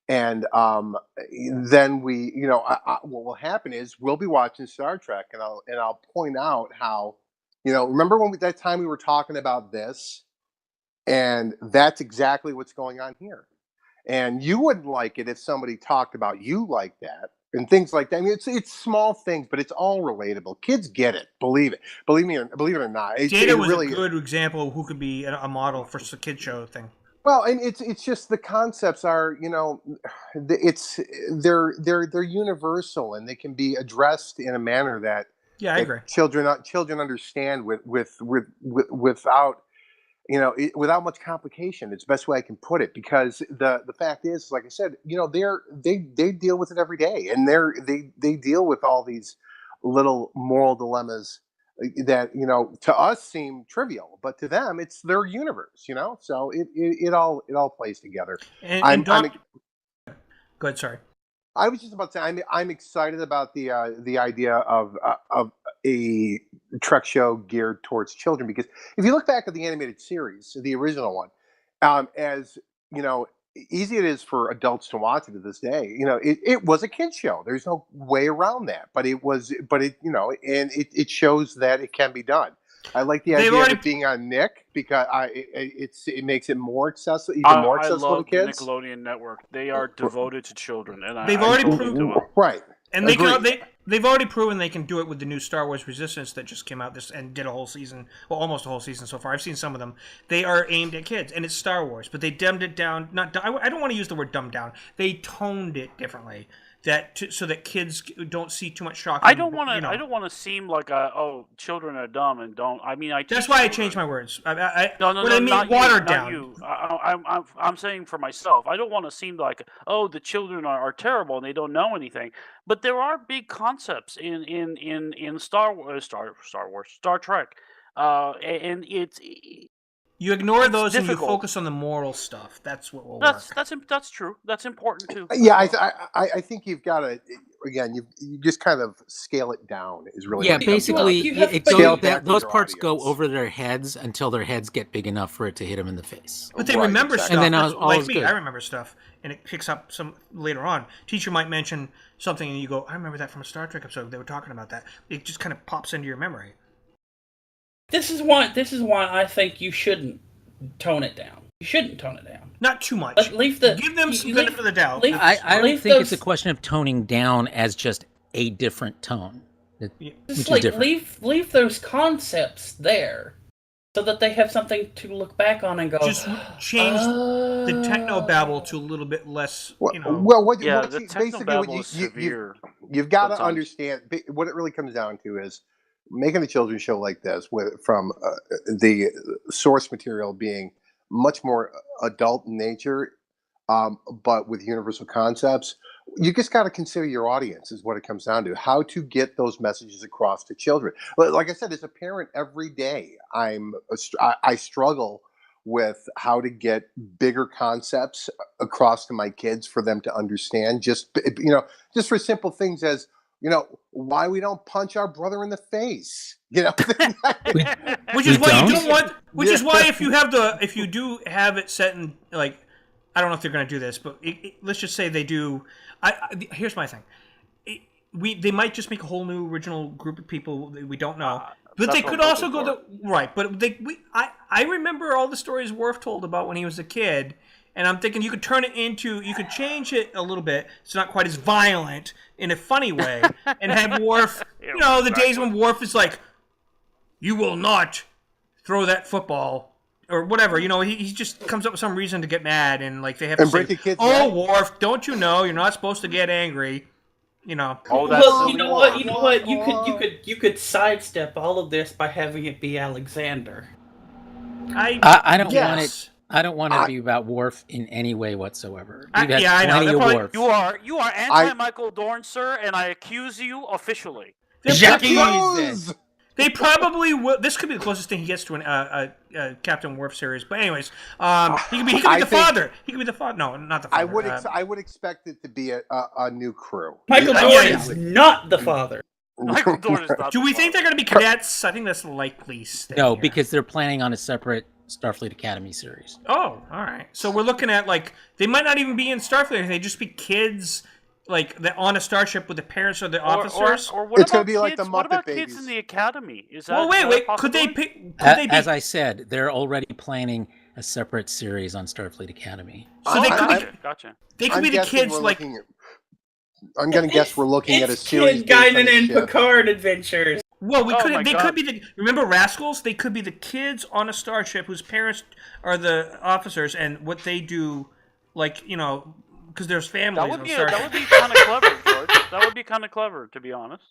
then what will happen is we'll be watching Star Trek and I'll point out how remember that time we were talking about this, and that's exactly what's going on here. And you wouldn't like it if somebody talked about you like that and things like that. I mean, it's small things, but it's all relatable. Kids get it. Believe it. Believe it or not. Data was really, a good example of who could be a model for a kid show thing. well, and it's just the concepts are they're universal and they can be addressed in a manner that Yeah, I agree. children understand without without much complication. It's the best way I can put it, because the fact is, like I said, they deal with it every day, and they deal with all these little moral dilemmas that to us seem trivial, but to them it's their universe. So it all plays together. And Go ahead, sorry. I was just about to say I'm excited about the idea of a Trek show geared towards children, because if you look back at the animated series, the original one, as easy it is for adults to watch it to this day, it was a kid show. There's no way around that, but it shows that it can be done. I like the idea of it being on Nick, because it makes it more accessible, even more accessible I love to kids. the Nickelodeon network. They are devoted to children, and They've I already totally proved- do it. Right. And they've already proven they can do it with the new Star Wars Resistance that just came out and did a whole season, well, almost a whole season so far. I've seen some of them. They are aimed at kids, and it's Star Wars, but they dumbed it down. I don't want to use the word dumbed down. They toned it differently so that kids don't see too much shocking. I don't want to. I don't want to seem like children are dumb and don't. I mean, I. That's why I changed my words. No, I mean, not watered you, down. Not you. I'm saying for myself. I don't want to seem like the children are terrible and they don't know anything. But there are big concepts in Star Wars, Star Trek, and it's. You ignore those and you focus on the moral stuff. That's what will work. That's true. That's important too. Yeah, I think you've got to, again, you just kind of scale it down is really. Yeah, basically, those parts go audience. over their heads until their heads get big enough for it to hit them in the face. But they remember exactly. stuff. And then all like is me, good. I remember stuff, and it picks up some later on. Teacher might mention something, and you go, "I remember that from a Star Trek episode. They were talking about that." It just kind of pops into your memory. This is why I think you shouldn't tone it down. You shouldn't tone it down. Not too much. But give them some benefit of the doubt. I don't think it's a question of toning down as just a different tone. Just leave those concepts there, so that they have something to look back on and go. Just change the technobabble to a little bit less. The technobabble is severe. You've got to understand what it really comes down to is making a children's show like this, from the source material being much more adult in nature, but with universal concepts. You just got to consider your audience is what it comes down to. How to get those messages across to children. Like I said, as a parent, every day I struggle with how to get bigger concepts across to my kids for them to understand. Just for simple things as, why we don't punch our brother in the face. Which is why you don't want. Which is why if you do have it set in, like, I don't know if they're going to do this, but let's just say they do. Here's my thing. They might just make a whole new original group of people that we don't know. But they could also go right. But I remember all the stories Worf told about when he was a kid, and I'm thinking you could change it a little bit. It's not quite as violent in a funny way, and have Worf. The days when Worf is like, "You will not throw that football." Or whatever, he just comes up with some reason to get mad, and like they have to say, "Oh, Worf, don't you know you're not supposed to get angry?" Oh, that's well, you know what? You could sidestep all of this by having it be Alexander. I don't want it. I don't want it to be about Worf in any way whatsoever. I know. Worf. You are anti-Michael Dorn, sir, and I accuse you officially. They probably will. This could be the closest thing he gets to a Captain Worf series. But anyways, he could be the father. He could be the father. No, not the father. I would expect it to be a new crew. Michael Dorn is not the father. Michael Dorn is not. Do we think they're going to be cadets? I think that's likely. No, because they're planning on a separate Starfleet Academy series. Oh, all right. So we're looking at they might not even be in Starfleet. They just be kids. On a starship with the parents or the officers, or what it's going to be like the Muppet What about Babies. kids in the academy? Is that? Well, wait. Could they pick? As I said, they're already planning a separate series on Starfleet Academy. So gotcha. They could be the kids I'm going to guess we're looking at a series. Guinan and Picard adventures. Well, they could be remember Rascals? They could be the kids on a starship whose parents are the officers, and what they do, because there's families. That would be kind of clever, George. That would be kind of clever, to be honest.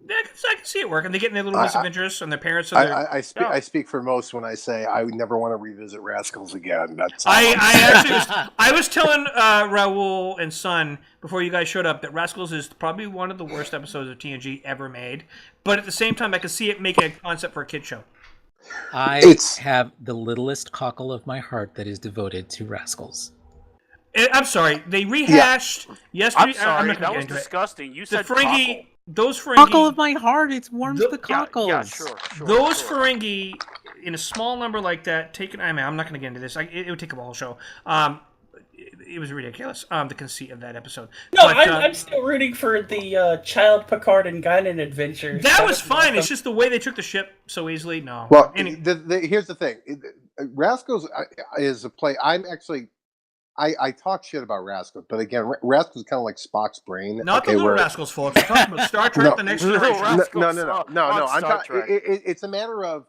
Yeah, I can see it working. They get in their little misadventures, and their parents are. I speak for most when I say I would never want to revisit Rascals again. That's I was telling Raul and Son before you guys showed up that Rascals is probably one of the worst episodes of TNG ever made. But at the same time, I could see it making a concept for a kid show. I have the littlest cockle of my heart that is devoted to Rascals. I'm sorry. They rehashed yesterday. I'm sorry. I'm not that was disgusting. You said Ferengi. Those Ferengi. Cockle of my heart. It warms the cockles. Yeah, sure. Those Ferengi in a small number like that. I'm not going to get into this. It would take up a whole show. It was ridiculous. The conceit of that episode. No, I'm still rooting for the Child Picard and Guinan adventures. That was fine. Awesome. It's just the way they took the ship so easily. No. Well, here's the thing. Rascals is a play. I talk shit about Rascals, but again, Rascals is kind of like Spock's brain. Not the Little Rascals, folks. We're talking about Star Trek: The Next Generation. No. It's a matter of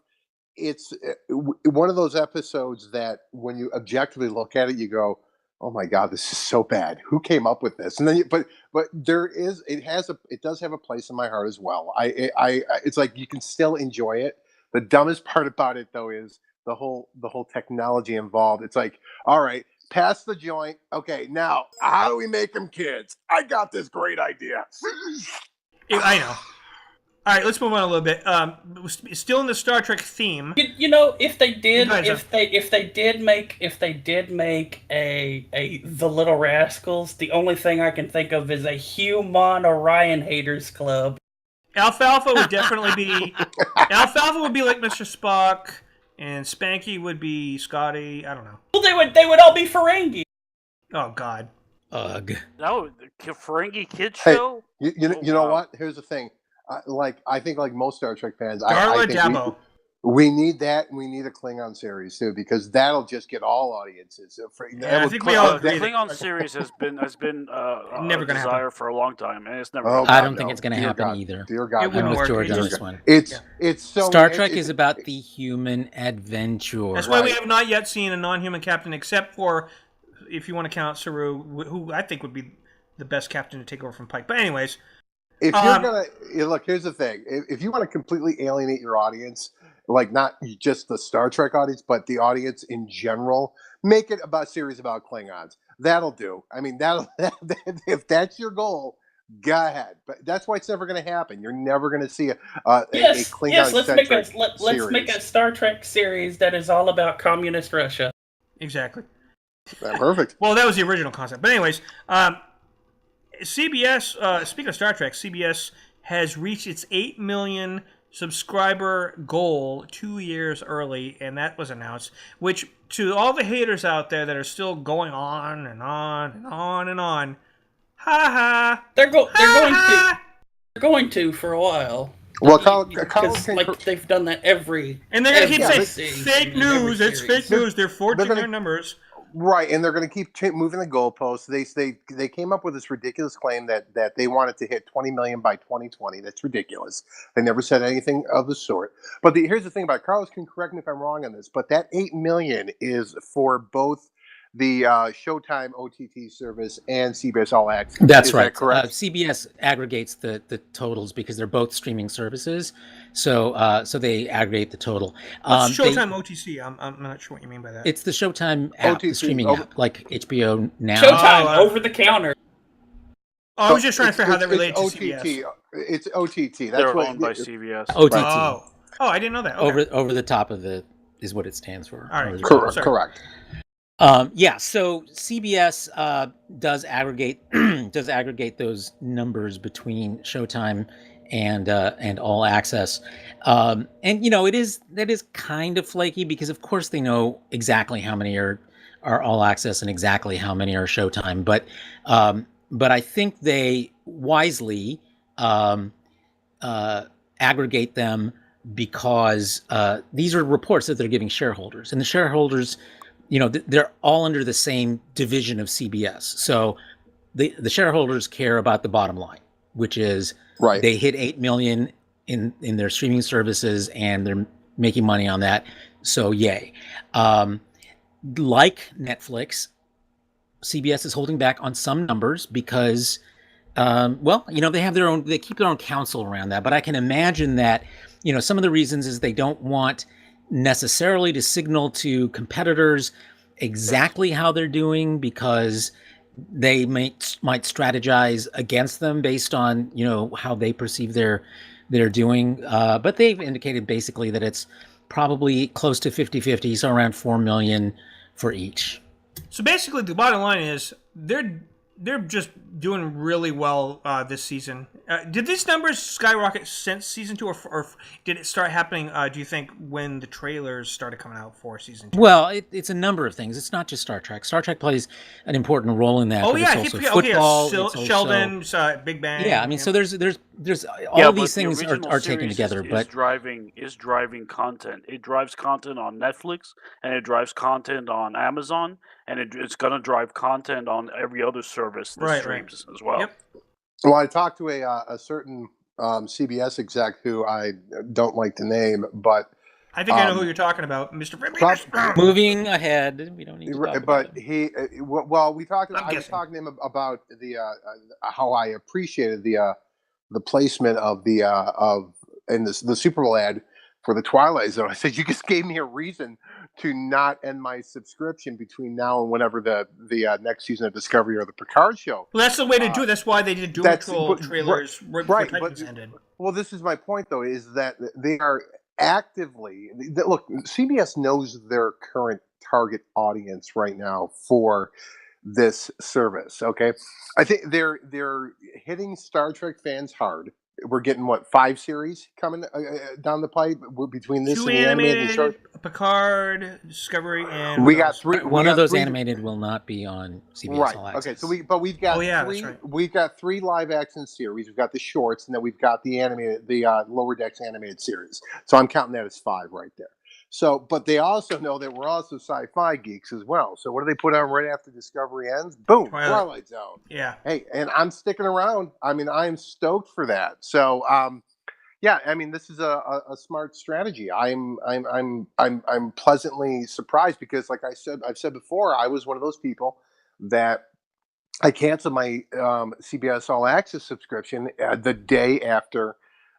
it's one of those episodes that when you objectively look at it, you go, oh my God, this is so bad. Who came up with this? And then, but it does have a place in my heart as well. It's like you can still enjoy it. The dumbest part about it though is the whole technology involved. It's like, all right, pass the joint. Okay, now how do we make them kids? I got this great idea. I know. All right, let's move on a little bit. Still in the Star Trek theme. If they did make a The Little Rascals, the only thing I can think of is a Human Orion Haters Club. Alfalfa would definitely be. Alfalfa would be like Mr. Spock, and Spanky would be Scotty. I don't know. Well, they would all be Ferengi. Oh God. Ugh. No, the Ferengi Kids Hey, show. you know what? Here's the thing. I think like most Star Trek fans, Darla I think Dabo. we need that, and we need a Klingon series too, because that'll just get all audiences. I think we all The agree. Klingon series has been Never a gonna desire happen. for a long time, and it's never. Oh, happened. I God, don't think no. it's going to Dear happen God. either. Dear God, It wouldn't I'm with work. George on It's- this one. It's so Star Trek is about the human adventure. That's why we Right. have not yet seen a non-human captain, except for, if you want to count Saru, who I think would be the best captain to take over from Pike. But anyways, If you're gonna look, here's the thing: if you want to completely alienate your audience, like not just the Star Trek audience, but the audience in general, make it about series about Klingons. That'll do. I mean, if that's your goal, go ahead. But that's why it's never going to happen. You're never going to see a Klingon Let's make a Star Trek series that is all about communist Russia. exactly. Perfect. Well, that was the original concept. But anyways, CBS, speaking of Star Trek, CBS has reached its 8 million subscriber goal 2 years early, and that was announced, which to all the haters out there that are still going on and on and on and on, ha ha. They're going to for a while. Well, Because they've done that every. And they're going to keep saying, season, fake news, every it's series. fake news. They're forging their numbers. Right, and they're going to keep moving the goalposts. They came up with this ridiculous claim that they wanted to hit 20 million by 2020. That's ridiculous. They never said anything of the sort. But here's the thing about it. Carlos can correct me if I'm wrong on this, but that 8 million is for both the Showtime OTT service and CBS All Access. That's Is right. That correct? CBS aggregates the totals because they're both streaming services, so they aggregate the total. What's Showtime OTC? I'm not sure what you mean by that. It's the Showtime app, the OTT, streaming app, like HBO Now. Showtime over the counter. I was just trying to figure out how that relates to OTT. CBS. It's OTT. That's They're what owned by CBS. OTT. Oh, I didn't know that. Okay. Over the top of is what it stands for. All right. Correct. Yeah, so CBS does aggregate those numbers between Showtime and All Access, and that is kind of flaky because of course they know exactly how many are All Access and exactly how many are Showtime, but I think they wisely aggregate them because these are reports that they're giving shareholders, and the shareholders, they're all under the same division of CBS. So the shareholders care about the bottom line, which is right. They hit 8 million in their streaming services and they're making money on that. So yay. Like Netflix, CBS is holding back on some numbers because, they have they keep their own counsel around that. But I can imagine that, some of the reasons is they don't want necessarily to signal to competitors exactly how they're doing because they might strategize against them based on how they perceive they're doing, but they've indicated basically that it's probably close to 50-50, so around 4 million for each. So basically the bottom line is they're just doing really well this season. Did these numbers skyrocket since season 2, or did it start happening, do you think, when the trailers started coming out for season 2? Well, it's a number of things. It's not just Star Trek. Star Trek plays an important role in that. Oh, but yeah. it's also football. Sheldon's Big Bang. Yeah, I mean, so there's all these things the original are taken series together. is driving content. It drives content on Netflix, and it drives content on Amazon, and it's going to drive content on every other service that streams as well. Yep. Well, I talked to a certain CBS exec who I don't like to name, but I think I know who you're talking about, Mr. Moving ahead, we don't need to talk about But him. we talked. I was talking to him about the how I appreciated the placement of in the Super Bowl ad for the Twilight Zone. I said, you just gave me a reason to not end my subscription between now and whenever the next season of Discovery or the Picard show. Well, that's the way to do it. That's why they did Doom Patrol trailers right before Titans ended. Well, this is my point, though, is that they are actively look. CBS knows their current target audience right now for this service. Okay, I think they're hitting Star Trek fans hard. We're getting 5 series coming down the pipe between this 2 and the animated and short. Picard, Discovery, and we got 3. One of those animated will not be on CBS All Access. Okay, so we've got 3. Right. We've got 3 live action series. We've got the shorts, and then we've got the animated, the Lower Decks animated series. So I'm counting that as 5 right there. So, but they also know that we're also sci-fi geeks as well. So what do they put on right after Discovery ends? Boom, Twilight Zone. Yeah. Hey, and I'm sticking around. I mean, I'm stoked for that. So, yeah, I mean, this is a smart strategy. I'm pleasantly surprised because, like I've said before, I was one of those people that I canceled my CBS All Access subscription the day after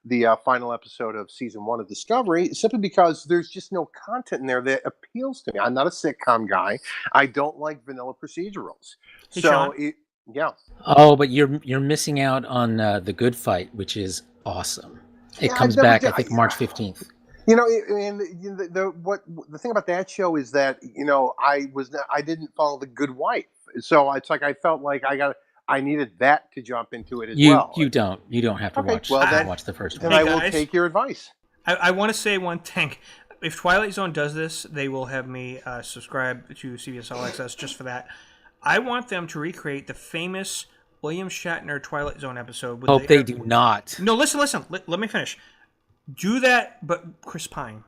the final episode of season 1 of Discovery, simply because there's just no content in there that appeals to me. I'm not a sitcom guy. I don't like vanilla procedurals. Hey, so, Sean? Oh, but you're missing out on The Good Fight, which is awesome. It comes back, I think, March 15th. You know, and the thing about that show is that, you know, I didn't follow The Good Wife, so it's like I felt like I needed that to jump into it as well. You don't have to watch the first one. Then I will take your advice. I want to say one thing. If Twilight Zone does this, they will have me subscribe to CBS All Access just for that. I want them to recreate the famous William Shatner Twilight Zone episode. Hope they do not. No, listen. Let me finish. Do that, but Chris Pine.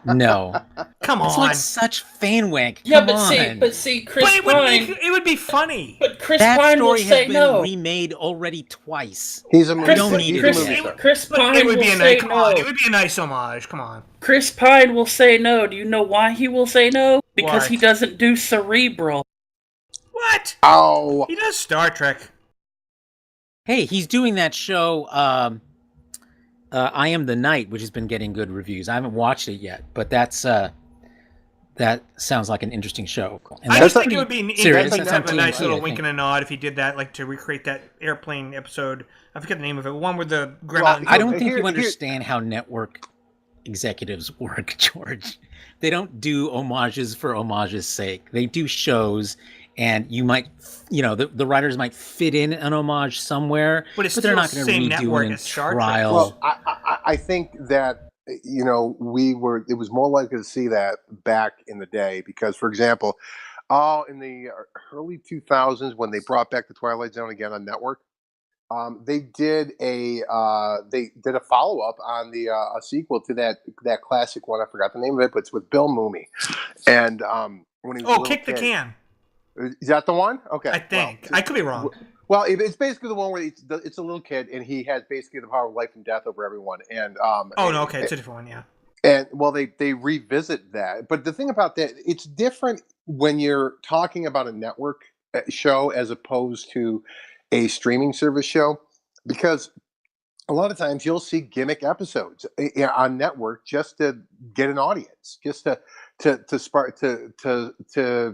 No. Come on. It's like such fan wank. Yeah, but see, Chris Pine. It would be funny. But Chris that Pine will story say has no. been remade already twice. He's a movie. Chris Pine it would will be say come no. on, it would be a nice homage. Come on. Chris Pine will say no. Do you know why he will say no? Because Why? he doesn't do Cerebral. What? Oh. He does Star Trek. Hey, he's doing that show, I Am the Night, which has been getting good reviews. I haven't watched it yet, but that sounds like an interesting show. And I just think it would be serious. interesting to have a nice little wink and a nod if he did that, like to recreate that airplane episode. I forget the name of it. One with the gremlin. I don't think you understand how network executives work, George. They don't do homages for homage's sake. They do shows, and you might, the writers might fit in an homage somewhere, but they're not going to redo it in trial. Well, I think that, it was more likely to see that back in the day because, for example, in the early 2000s when they brought back the Twilight Zone again on network, they did a follow up on a sequel to that classic one. I forgot the name of it, but it's with Bill Mumy, and when he was Kick the Can. Is that the one? Okay, I think I could be wrong. Well, it's basically the one where it's a little kid and he has basically the power of life and death over everyone. And it's a different one, yeah. And well, they revisit that, but the thing about that, it's different when you're talking about a network show as opposed to a streaming service show, because a lot of times you'll see gimmick episodes on network just to get an audience, just to spark to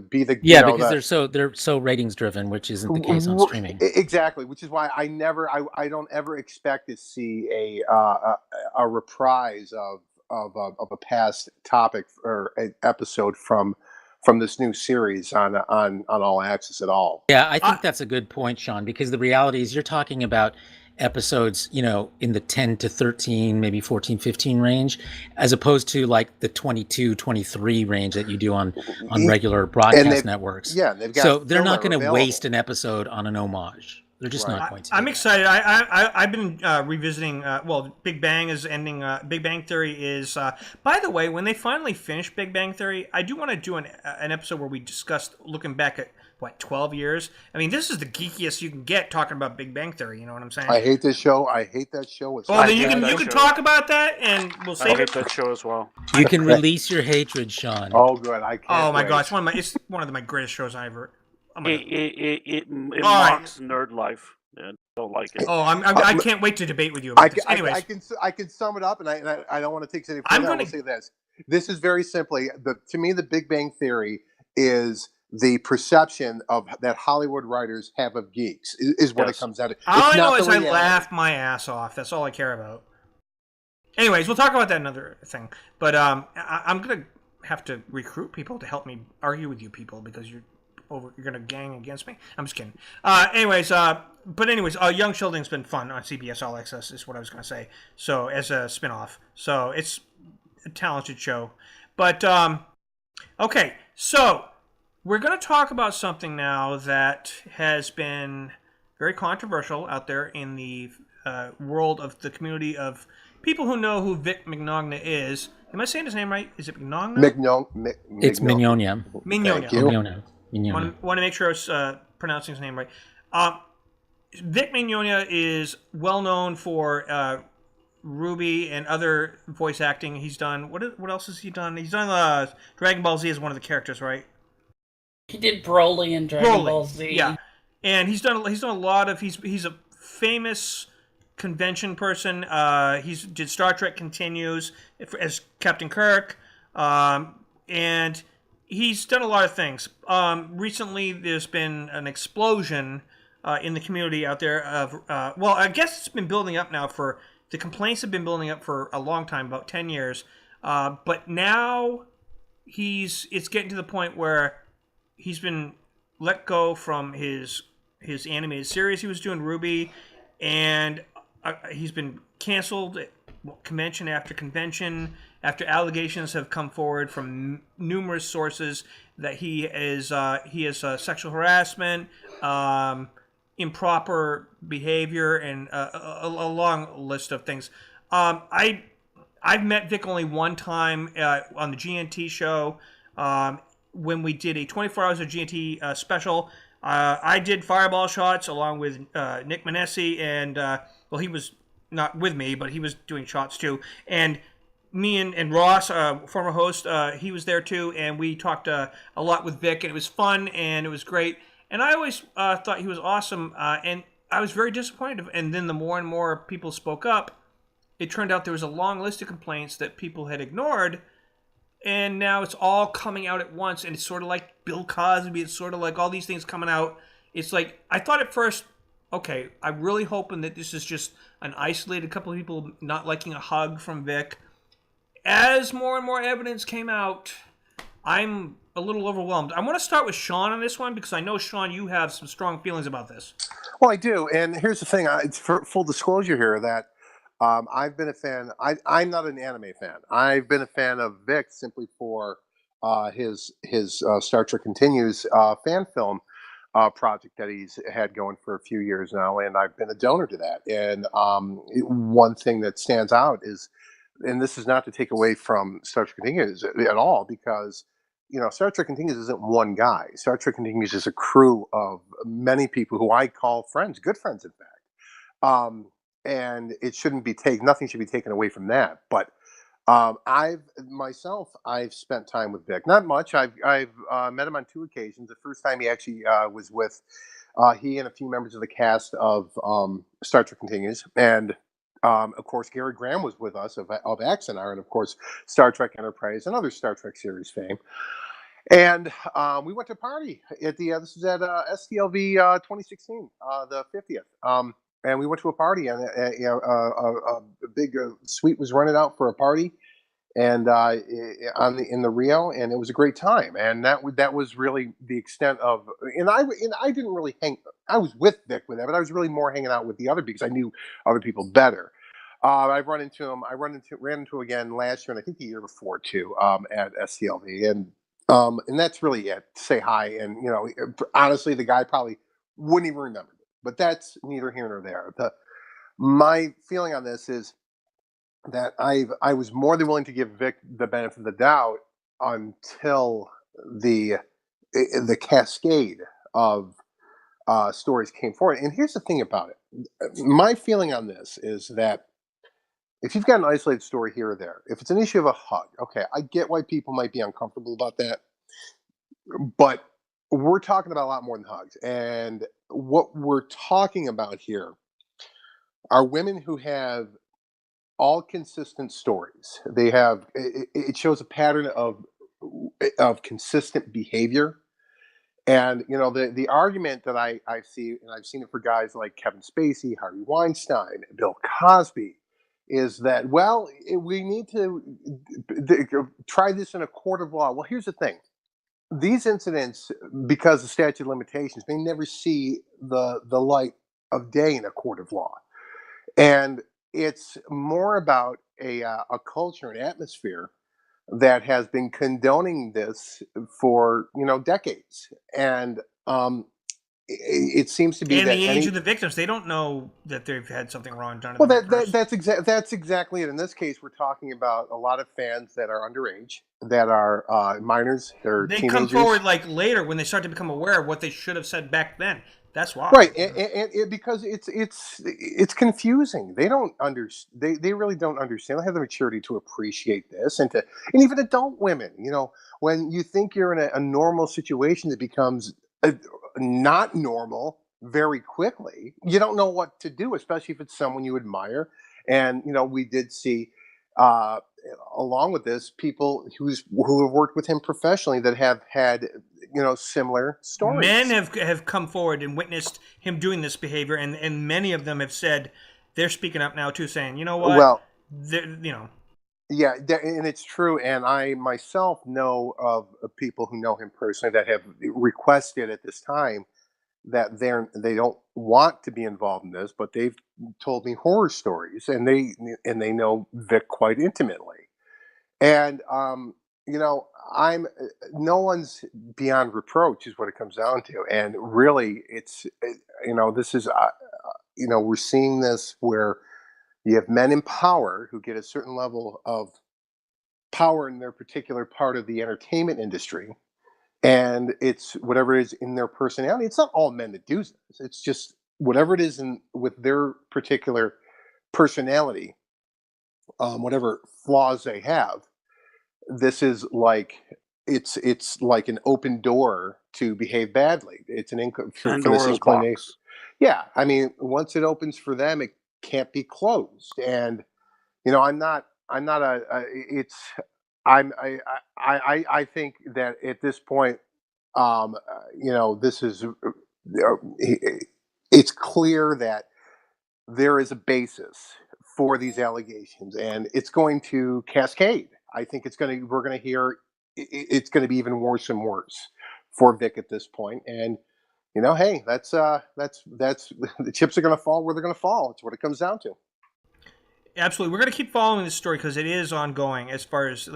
be the because they're so ratings driven, which isn't the case on streaming. Exactly, which is why I don't ever expect to see a reprise of a past topic or an episode from this new series on All Access at all. Yeah, I think that's a good point, Sean, because the reality is you're talking about episodes, in the 10 to 13, maybe 14, 15 range, as opposed to like the 22, 23 range that you do on regular broadcast networks. Yeah, they've got so they're not going to waste an episode on an homage. They're just Right. not going to. I'm excited. I've been revisiting. Well, Big Bang is ending. Big Bang Theory is. By the way, when they finally finish Big Bang Theory, I do want to do an episode where we discussed looking back at 12 years. I mean, this is the geekiest you can get talking about Big Bang Theory. You know what I'm saying? I hate this show. I hate that show. It's Well, then hate you that can show. talk about that, and we'll I save hate it. that show as well. You can release your hatred, Sean. Oh, good. I can't. Oh my wait. god, it's one of my greatest shows I ever. Oh my god. It All mocks nerd life. And don't like it. Oh, I can't wait to debate with you about this. Anyways, I can sum it up, and I don't want to take any I'm further. I gonna- will say this. This is very simply to me the Big Bang Theory is the perception of that Hollywood writers have of geeks is what Yes. it comes out of. all I It's know not is the I reality. laughed my ass off. That's all I care about. Anyways, we'll talk about that another thing. But I'm gonna have to recruit people to help me argue with you people because you're gonna gang against me. I'm just kidding. Anyways, Young Sheldon's been fun on CBS All Access is what I was gonna say. So as a spinoff, so it's a talented show. But okay, so we're gonna talk about something now that has been very controversial out there in the world of the community of people who know who Vic Mignogna is. Am I saying his name right? Is it Mignogna? It's Mignonia. Mignonia. Thank you. Mignonia. Want to make sure I was pronouncing his name right. Vic Mignogna is well known for Ruby and other voice acting. He's done what else has he done? He's done Dragon Ball Z as one of the characters, right? He did Broly in Dragon Ball Z. Yeah, and he's done a lot of. He's a famous convention person. He's did Star Trek Continues as Captain Kirk, and he's done a lot of things. Recently, there's been an explosion in the community out there of. I guess it's been building up now for. The complaints have been building up for a long time, about 10 years. But now it's getting to the point where he's been let go from his animated series he was doing, Ruby, and he's been canceled convention after convention after allegations have come forward from numerous sources that he has sexual harassment, improper behavior, and a long list of things. I've met Vic only one time on the GNT show when we did a 24 Hours of GNT special. I did fireball shots along with Nick Manessi, and he was not with me, but he was doing shots too. And me and Ross, former host, he was there too, and we talked a lot with Vic, and it was fun and it was great. And I always thought he was awesome, and I was very disappointed. And then the more and more people spoke up, it turned out there was a long list of complaints that people had ignored, and now it's all coming out at once. And it's sort of like Bill Cosby. It's sort of like all these things coming out. It's like, I thought at first, okay, I'm really hoping that this is just an isolated couple of people not liking a hug from Vic. As more and more evidence came out, I'm a little overwhelmed. I want to start with Sean on this one because I know, Sean, you have some strong feelings about this. Well, I do, and here's the thing. It's for full disclosure here that I've been a fan. I'm not an anime fan. I've been a fan of Vic simply for his Star Trek Continues fan film project that he's had going for a few years now, and I've been a donor to that. And one thing that stands out is, and this is not to take away from Star Trek Continues at all, because Star Trek Continues isn't one guy. Star Trek Continues is a crew of many people who I call friends, good friends, in fact. And it shouldn't be nothing should be taken away from that. But I've spent time with Vic. Not much. I've met him on 2 occasions. The first time he actually was with he and a few members of the cast of Star Trek Continues, and of course Gary Graham was with us of Axonar, and of course Star Trek Enterprise and other Star Trek series fame. And we went to a party at this was at STLV 2016, the 50th. And we went to a party, and a big suite was rented out for a party, and in the Rio, and it was a great time. And that was really the extent of. And I didn't really hang. I was with Vic with that, but I was really more hanging out with the other because I knew other people better. I've run into him. ran into him again last year, and I think the year before too, at STLV, and that's really it. Say hi, and honestly, the guy probably wouldn't even remember. but that's neither here nor there. My feeling on this is that I was more than willing to give Vic the benefit of the doubt until the the cascade of stories came forward. And here's the thing about it. My feeling on this is that if you've got an isolated story here or there, if it's an issue of a hug, okay, I get why people might be uncomfortable about that, but we're talking about a lot more than hugs. And what we're talking about here are women who have all consistent stories. They have it shows a pattern of consistent behavior. And the argument that I see, and I've seen it for guys like Kevin Spacey, Harvey Weinstein, Bill Cosby, is that, well, we need to try this in a court of law. Well, here's the thing: these incidents, because of statute of limitations, may never see the light of day in a court of law. And it's more about a culture and atmosphere that has been condoning this for decades. And it seems to be and that the age of the victims, they don't know that they've had something wrong done to well, them. that's exactly it. In this case, we're talking about a lot of fans that are underage, that are minors, they're They teenagers. come forward like later when they start to become aware of what they should have said back then. That's why, Right, and because it's confusing. They don't they really don't understand. They have the maturity to appreciate this, and even adult women. When you think you're in a normal situation, that becomes not normal very quickly. You don't know what to do, especially if it's someone you admire. And we did see, uh, along with this, people who have worked with him professionally that have had similar stories. men have come forward and witnessed him doing this behavior, and many of them have said they're speaking up now too, saying, you know what, well, yeah, and it's true. And I myself know of people who know him personally that have requested at this time that they don't want to be involved in this, but they've told me horror stories, and they know Vic quite intimately. And I'm no one's beyond reproach is what it comes down to. And really, this is we're seeing this where you have men in power who get a certain level of power in their particular part of the entertainment industry, and it's whatever it is in their personality. It's not all men that do this. It's just whatever it is with their particular personality, whatever flaws they have. This is like it's like an open door to behave badly. It's an for this Pandora's inclination. box. Yeah, I mean, once it opens for them, it can't be closed. And I'm not it's I think that at this point, this is it's clear that there is a basis for these allegations, and it's going to cascade. I think we're going to hear it's going to be even worse and worse for Vic at this point. And hey, that's the chips are going to fall where they're going to fall. It's what it comes down to. absolutely. We're going to keep following this story because it is ongoing. As far as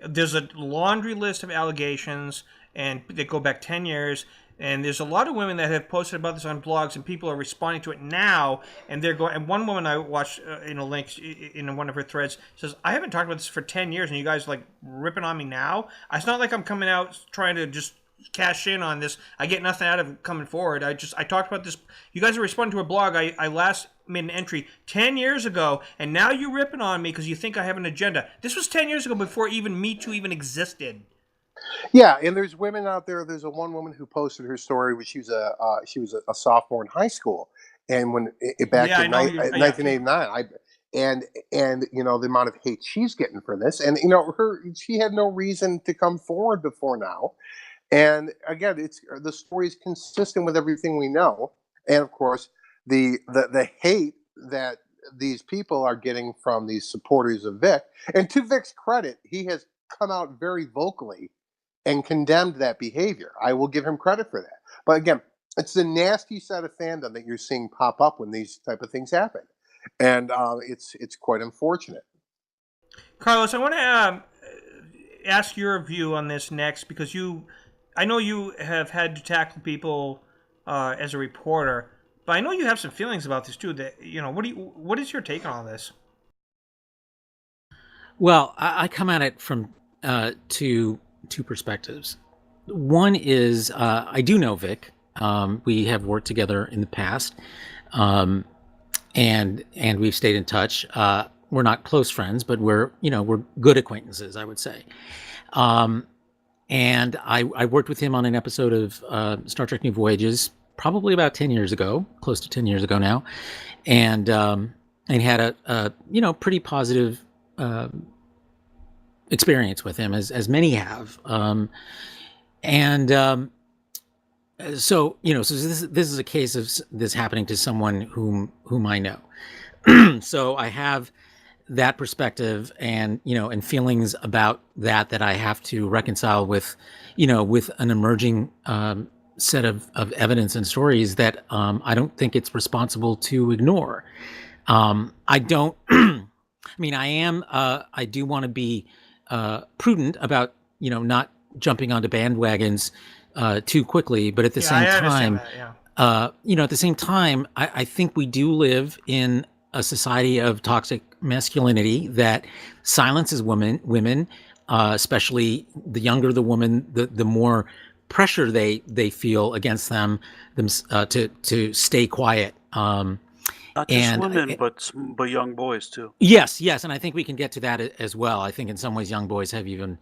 there's a laundry list of allegations, and they go back 10 years. And there's a lot of women that have posted about this on blogs, and people are responding to it now. And they're going. And one woman I watched in a link in one of her threads says, "I haven't talked about this for 10 years, and you guys ripping on me now. It's not like I'm coming out trying to just cash in on this. I get nothing out of coming forward. I talked about this. You guys are responding to a blog. I last made an entry 10 years ago, and now you're ripping on me because you think I have an agenda. This was 10 years ago before even Me Too even existed." Yeah, and there's women out there. There's one woman who posted her story when she was a sophomore in high school, and back in 1989, and the amount of hate she's getting for this, and she had no reason to come forward before now. And again, the story is consistent with everything we know, and of course, the hate that these people are getting from these supporters of Vic. And to Vic's credit, he has come out very vocally and condemned that behavior. I will give him credit for that. But again, it's the nasty side of fandom that you're seeing pop up when these type of things happen, and it's quite unfortunate. Carlos, I want to ask your view on this next because I know you have had to tackle people as a reporter. But I know you have some feelings about this too. That what is your take on all this? Well, I come at it from two perspectives. One is I do know Vic. We have worked together in the past, um, and we've stayed in touch. We're not close friends, but we're good acquaintances, I would say. Um, and I worked with him on an episode of Star Trek New Voyages, probably about 10 years ago, close to 10 years ago now, and had a pretty positive experience with him, as many have. And so this is a case of this happening to someone whom I know. So I have that perspective and feelings about that I have to reconcile with with an emerging set of evidence and stories that I don't think it's responsible to ignore. I don't. I mean, I do want to be prudent about not jumping onto bandwagons too quickly, but at the same time, at the same time, I think we do live in a society of toxic masculinity that silences women, especially the younger the woman, the more pressure they feel against them to stay quiet. Not just women, but young boys too. Yes, and I think we can get to that as well. I think in some ways young boys have even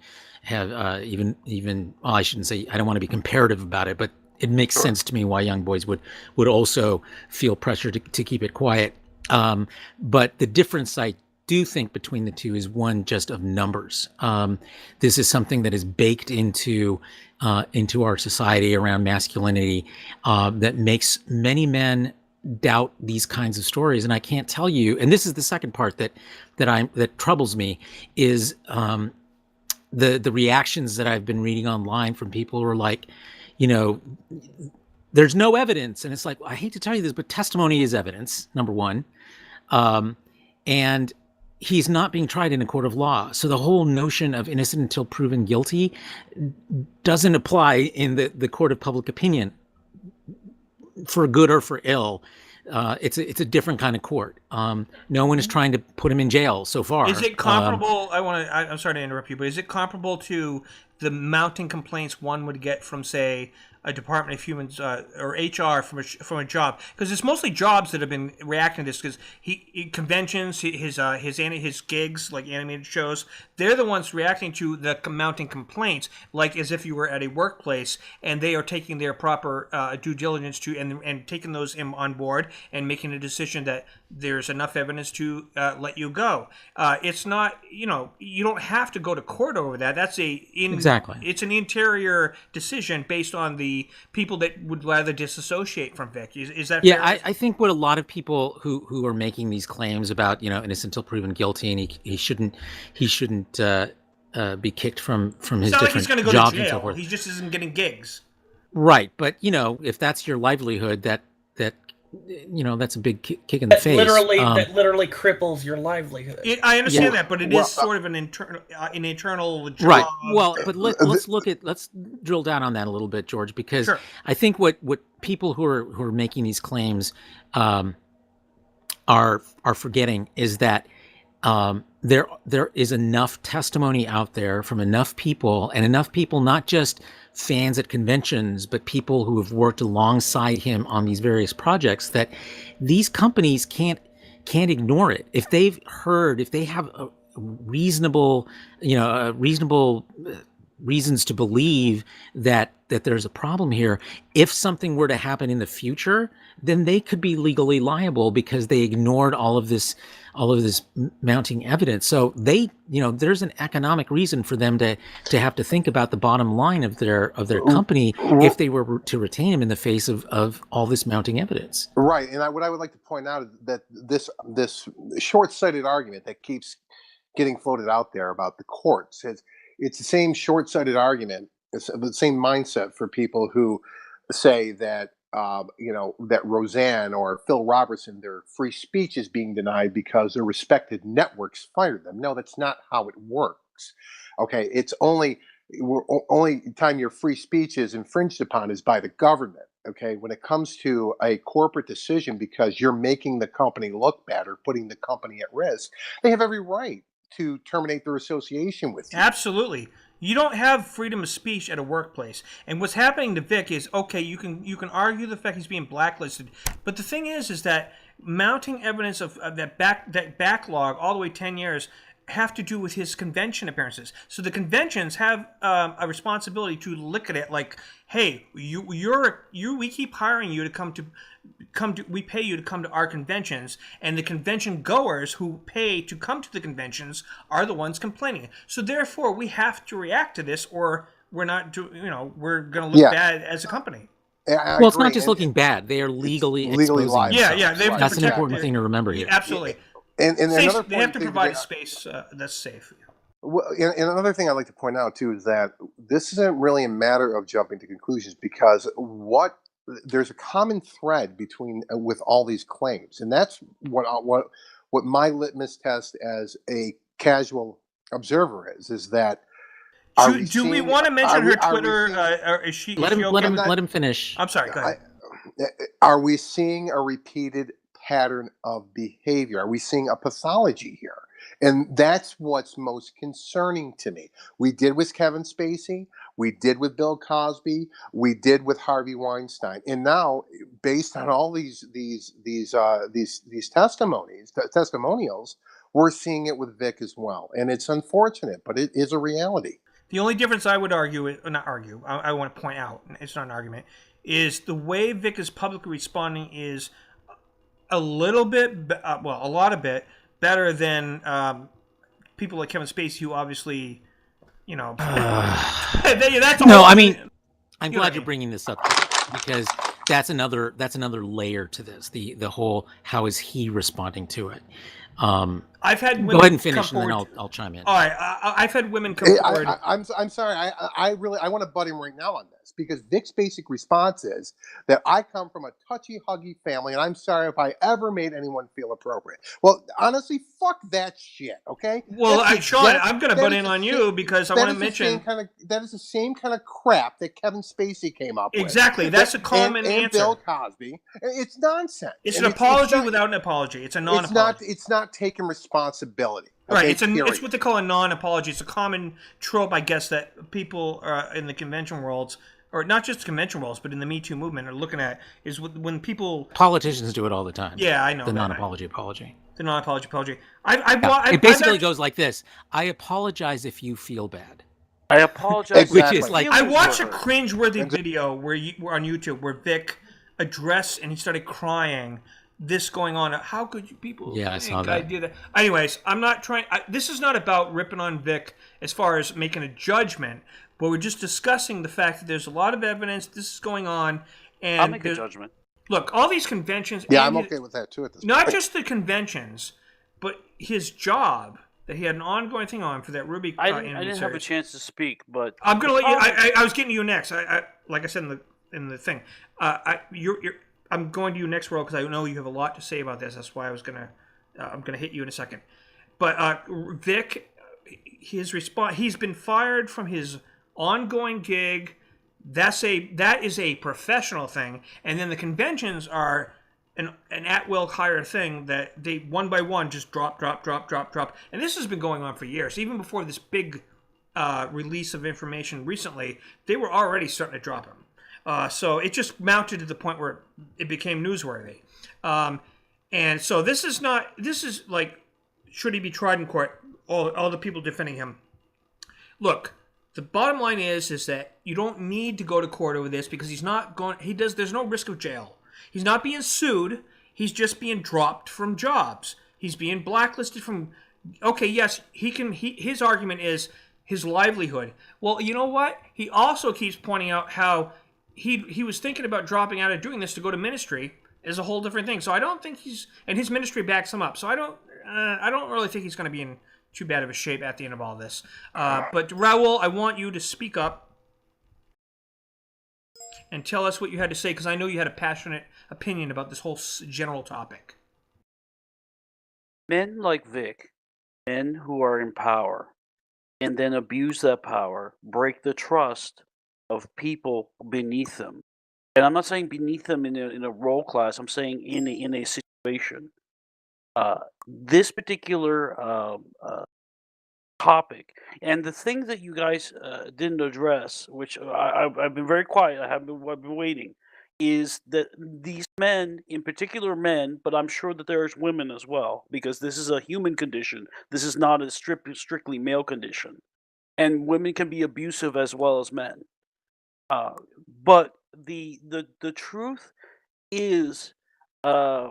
well, I shouldn't say, I don't want to be comparative about it, but it makes sense to me why young boys would also feel pressure to keep it quiet. But the difference I do think between the two is one just of numbers. This is something that is baked into our society around masculinity that makes many men doubt these kinds of stories. And I can't tell you, and this is the second part that troubles me, is the reactions that I've been reading online from people who are like, there's no evidence. And it's like, I hate to tell you this, but testimony is evidence, number one. And he's not being tried in a court of law. So the whole notion of innocent until proven guilty doesn't apply in the court of public opinion, for good or for ill. It's a different kind of court. No one is trying to put him in jail so far. Is it comparable? I'm sorry to interrupt you, but is it comparable to the mounting complaints one would get from, say, a Department of Humans or HR from a job? Because it's mostly jobs that have been reacting to this. Because conventions, his gigs, like animated shows, they're the ones reacting to the mounting complaints, like as if you were at a workplace, and they are taking their proper due diligence to and taking those on board and making a decision that there's enough evidence to let you go. It's not, you don't have to go to court over that. That's exactly. It's an interior decision based on the people that would rather disassociate from Vic. Is that fair? I think what a lot of people who are making these claims about innocent until proven guilty, and he shouldn't be kicked from his different he's gonna go jobs to jail. and so forth. He just isn't getting gigs. Right, but if that's your livelihood, that's a big kick in the face. That literally cripples your livelihood. I understand that, but it is sort of an internal job. Right. Well, but let's drill down on that a little bit, George, because sure. I think what people who are making these claims are forgetting is that there is enough testimony out there from enough people, not just fans at conventions, but people who have worked alongside him on these various projects, that these companies can't ignore it. If they have a reasonable reasons to believe that there's a problem here, if something were to happen in the future, then they could be legally liable because they ignored all of this mounting evidence. So there's an economic reason for them to have to think about the bottom line of their company if they were to retain him in the face of all this mounting evidence. Right, and what I would like to point out is that this short-sighted argument that keeps getting floated out there about the courts, it's the same short-sighted argument, it's the same mindset for people who say that that Roseanne or Phil Robertson, their free speech is being denied because their respected networks fired them. No, that's not how it works. Okay, it's only time your free speech is infringed upon is by the government. okay, when it comes to a corporate decision because you're making the company look bad or putting the company at risk, they have every right to terminate their association with you. Absolutely. You don't have freedom of speech at a workplace. And what's happening to Vic is, okay, you can argue the fact he's being blacklisted, but the thing is that mounting evidence of that backlog all the way 10 years have to do with his convention appearances. So the conventions have a responsibility to look at it like, hey, we keep hiring you to come to, we pay you to come to our conventions, and the convention goers who pay to come to the conventions are the ones complaining. So therefore, we have to react to this, or we're not we're going to look bad as a company. Well, it's not just looking bad; they are legally exposing liable. Yeah, they have that's to an important thing to remember here. Absolutely. And another they have to provide a space that's safe. Well, and another thing I'd like to point out too is that this isn't really a matter of jumping to conclusions, because there's a common thread between with all these claims, and that's what my litmus test as a casual observer is that. Do we want to mention her Twitter? Is she? Let him finish. I'm sorry. Go ahead. Are we seeing a repeated pattern of behavior? Are we seeing a pathology here? And that's what's most concerning to me. We did with Kevin Spacey, we did with Bill Cosby, we did with Harvey Weinstein, and now, based on all these testimonials, we're seeing it with Vic as well. And it's unfortunate, but it is a reality. The only difference I would argue, I want to point out, it's not an argument, is the way Vic is publicly responding is a little bit, a lot of bit better than people like Kevin Spacey, who obviously, that's all. No, I mean, I'm glad you're bringing this up because that's another layer to this. The whole, how is he responding to it? I've had women go ahead and finish, and then I'll chime in. All right, I've had women come forward. I'm sorry. I want to butt him right now on this, because Vic's basic response is that I come from a touchy-huggy family, and I'm sorry if I ever made anyone feel appropriate. Well, honestly, fuck that shit. Okay. Well, Sean, I'm going to butt in on you because I want to mention that is the same kind of crap that Kevin Spacey came up with. Exactly. That's a common answer. And Bill Cosby. It's nonsense. It's an apology without an apology. It's a non-apology. It's not taking responsibility. Okay? Right. It's what they call a non-apology. It's a common trope, I guess, that people in the convention worlds, or not just convention worlds, but in the Me Too movement, are looking at is when people. Politicians do it all the time. Yeah, I know. The non-apology apology. The non-apology apology. It basically goes like this: I apologize if you feel bad. I apologize. Which is like, I watched a cringeworthy video where on YouTube where Vic addressed and he started crying. This going on. How could you people? Yeah, I saw that. I did that. Anyways, I'm not trying. This is not about ripping on Vic as far as making a judgment, but we're just discussing the fact that there's a lot of evidence. This is going on, and I'll make a judgment. Look, all these conventions. Yeah, I'm okay with that too. At this not point. just the conventions, but his job that he had an ongoing thing on for that Ruby. I didn't have a chance to speak, but I'm gonna let you. I was getting to you next. I like I said in the thing. I'm going to you next, Roll, because I know you have a lot to say about this. That's why I'm gonna hit you in a second. But Vic, his response, he's been fired from his ongoing gig. That is a professional thing, and then the conventions are an at-will hire thing that they one by one just drop, and this has been going on for years. Even before this big release of information recently, they were already starting to drop him. So it just mounted to the point where it became newsworthy. And so this is like, should he be tried in court? All the people defending him. Look, the bottom line is that you don't need to go to court over this because he's not going, there's no risk of jail. He's not being sued. He's just being dropped from jobs. He's being blacklisted from, okay, yes, his argument is his livelihood. Well, you know what? He also keeps pointing out how he was thinking about dropping out of doing this to go to ministry is a whole different thing. So I don't think and his ministry backs him up. So I don't really think he's going to be in too bad of a shape at the end of all this. But Raul, I want you to speak up and tell us what you had to say, because I know you had a passionate opinion about this whole general topic. Men like Vic, men who are in power, and then abuse that power, break the trust of people beneath them. And I'm not saying beneath them in a role class. I'm saying in a situation. This particular topic and the thing that you guys didn't address, which I've been very quiet. I've been waiting, is that these men, in particular men, but I'm sure that there's women as well, because this is a human condition. This is not a strictly male condition, and women can be abusive as well as men. Uh, but the truth is uh,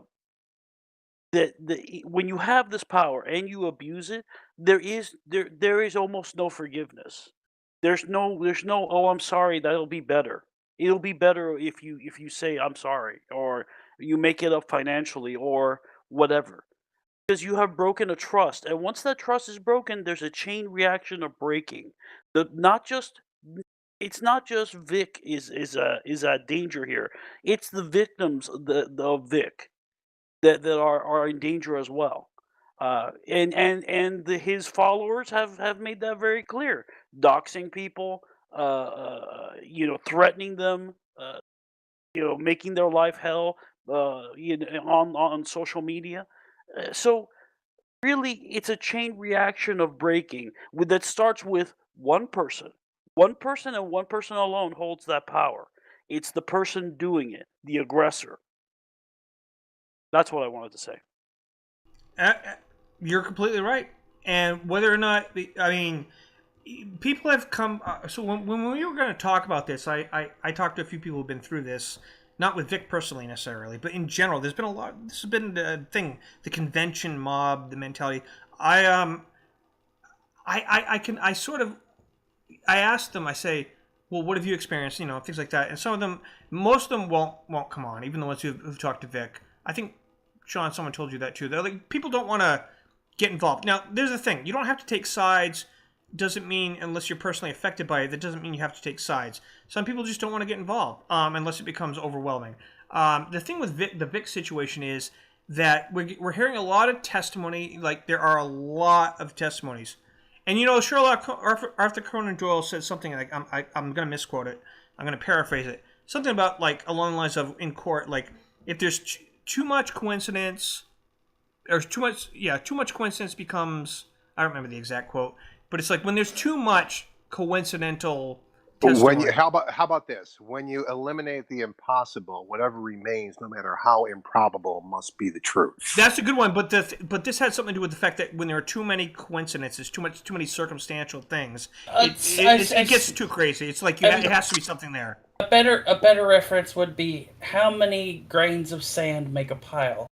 that when you have this power and you abuse it, there is almost no forgiveness. There's no oh, I'm sorry, that'll be better. It'll be better if you say I'm sorry, or you make it up financially or whatever, because you have broken a trust, and once that trust is broken, there's a chain reaction of breaking. The not just It's not just Vic is a danger here. It's the victims of Vic that are in danger as well. His followers have made that very clear, doxing people, threatening them, making their life hell, on social media. So really, it's a chain reaction of breaking that starts with one person. One person and one person alone holds that power. It's the person doing it, the aggressor. That's what I wanted to say. You're completely right. And whether or not, I mean, people have come. So when we were going to talk about this, I talked to a few people who've been through this, not with Vic personally necessarily, but in general. There's been a lot. This has been the thing, the convention mob, the mentality. I sort of, I asked them. I say, well, what have you experienced? You know, things like that. And some of them, most of them won't come on. Even the ones who've talked to Vic. I think Sean, someone told you that too. They're like, people don't want to get involved. Now, there's the thing. You don't have to take sides. Doesn't mean, unless you're personally affected by it, that doesn't mean you have to take sides. Some people just don't want to get involved unless it becomes overwhelming. The thing with the Vic situation is that we're hearing a lot of testimony. Like, there are a lot of testimonies. And, you know, Arthur Conan Doyle said something like, I'm going to misquote it. I'm going to paraphrase it. Something about, like, along the lines of, in court, like, if there's too much coincidence, or too much coincidence becomes, I don't remember the exact quote, but it's like when there's too much coincidental testimony. How about this? When you eliminate the impossible, whatever remains, no matter how improbable, must be the truth. That's a good one, but this had something to do with the fact that when there are too many coincidences, too many circumstantial things, it gets too crazy. It's like it has to be something there. A better reference would be how many grains of sand make a pile.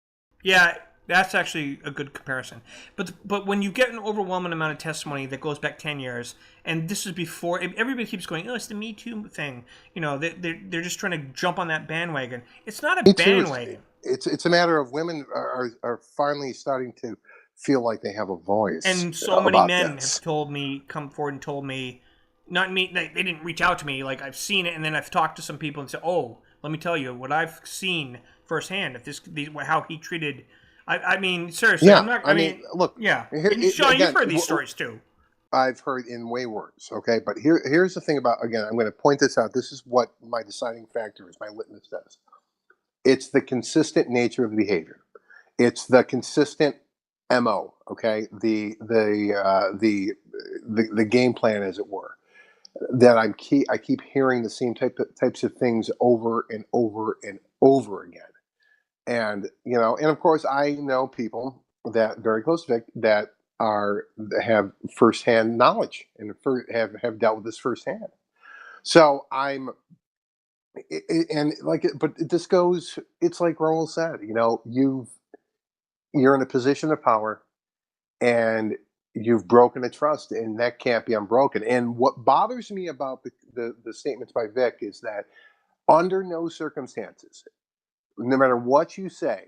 Yeah, that's actually a good comparison. But when you get an overwhelming amount of testimony that goes back 10 years, and this is before, everybody keeps going, oh, it's the Me Too thing. You know, they're just trying to jump on that bandwagon. It's not a bandwagon. It's a matter of women are finally starting to feel like they have a voice. And so many men have come forward and told me, not me, they didn't reach out to me, like I've seen it, and then I've talked to some people and said, oh, let me tell you what I've seen firsthand, how he treated. I mean, seriously, yeah, I'm not. Look, yeah. Sean, you've heard these stories too. I've heard in way worse. Okay, but here's the thing about, again, I'm going to point this out. This is what my deciding factor is. My litmus test. It's the consistent nature of behavior. It's the consistent MO. Okay, the game plan, as it were. That I keep hearing the same types of things over and over and over again. And, you know, and of course, I know people that very close to Vic that have firsthand knowledge and have dealt with this firsthand. So but this goes. It's like Raul said. You know, you're in a position of power, and you've broken a trust, and that can't be unbroken. And what bothers me about the statements by Vic is that under no circumstances, no matter what you say,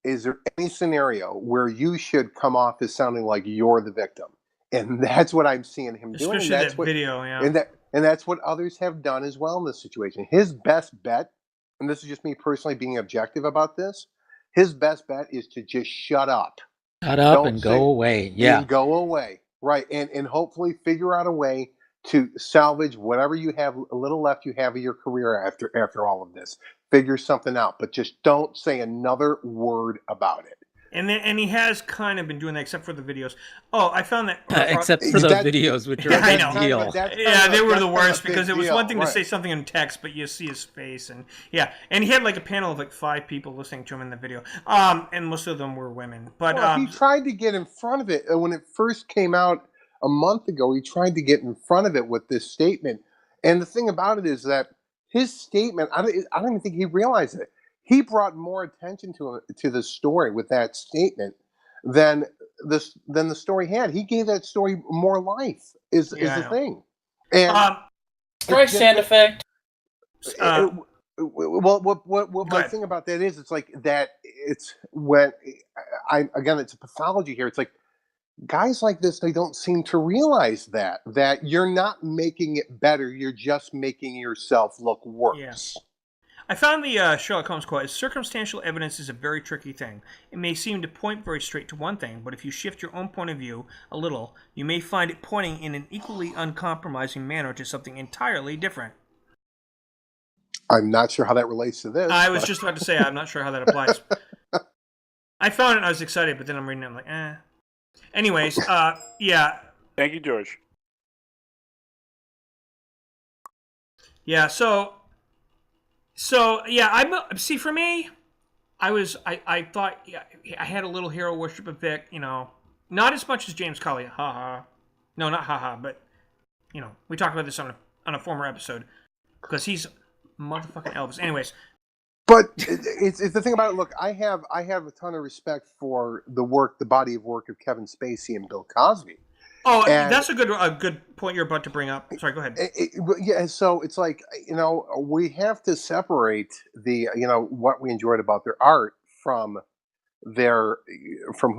is there any scenario where you should come off as sounding like you're the victim? And that's what I'm seeing him doing. Especially that video, yeah. And that's what others have done as well in this situation. His best bet, and this is just me personally being objective about this, his best bet is to just shut up. Shut up and go away. Yeah. And go away. Right. And hopefully figure out a way to salvage whatever you have, a little left you have of your career after all of this. Figure something out, but just don't say another word about it. And he has kind of been doing that, except for the videos. Oh, I found that except for those videos, which are a I big know. deal. They were the worst because it was one thing to say something in text, but you see his face, and he had like a panel of like 5 people listening to him in the video, and most of them were women. But he tried to get in front of it when it first came out a month ago. He tried to get in front of it with this statement, and the thing about it is that his statement, I don't even think he realized it. He brought more attention to the story with that statement than the story had. He gave that story more life. Is the thing. And strike sound effect. Well, what my thing about that is, it's like that. It's when it's a pathology here. It's like guys like this, they don't seem to realize that you're not making it better. You're just making yourself look worse. Yeah. I found the Sherlock Holmes quote: "Circumstantial evidence is a very tricky thing. It may seem to point very straight to one thing, but if you shift your own point of view a little, you may find it pointing in an equally uncompromising manner to something entirely different." I'm not sure how that relates to this. I was just about to say, I'm not sure how that applies. I found it and I was excited, but then I'm reading it, I'm like, eh. Anyways, yeah. Thank you, George. Yeah, so yeah, see, for me, I thought, yeah, I had a little hero worship of Vic, not as much as James Collier, haha. No, not haha, but, we talked about this on a former episode, because he's motherfucking Elvis. Anyways. But it's the thing about it. Look, I have a ton of respect for the body of work of Kevin Spacey and Bill Cosby. Oh, and that's a good point you're about to bring up. Sorry, go ahead. Yeah, so it's like, we have to separate the what we enjoyed about their art from who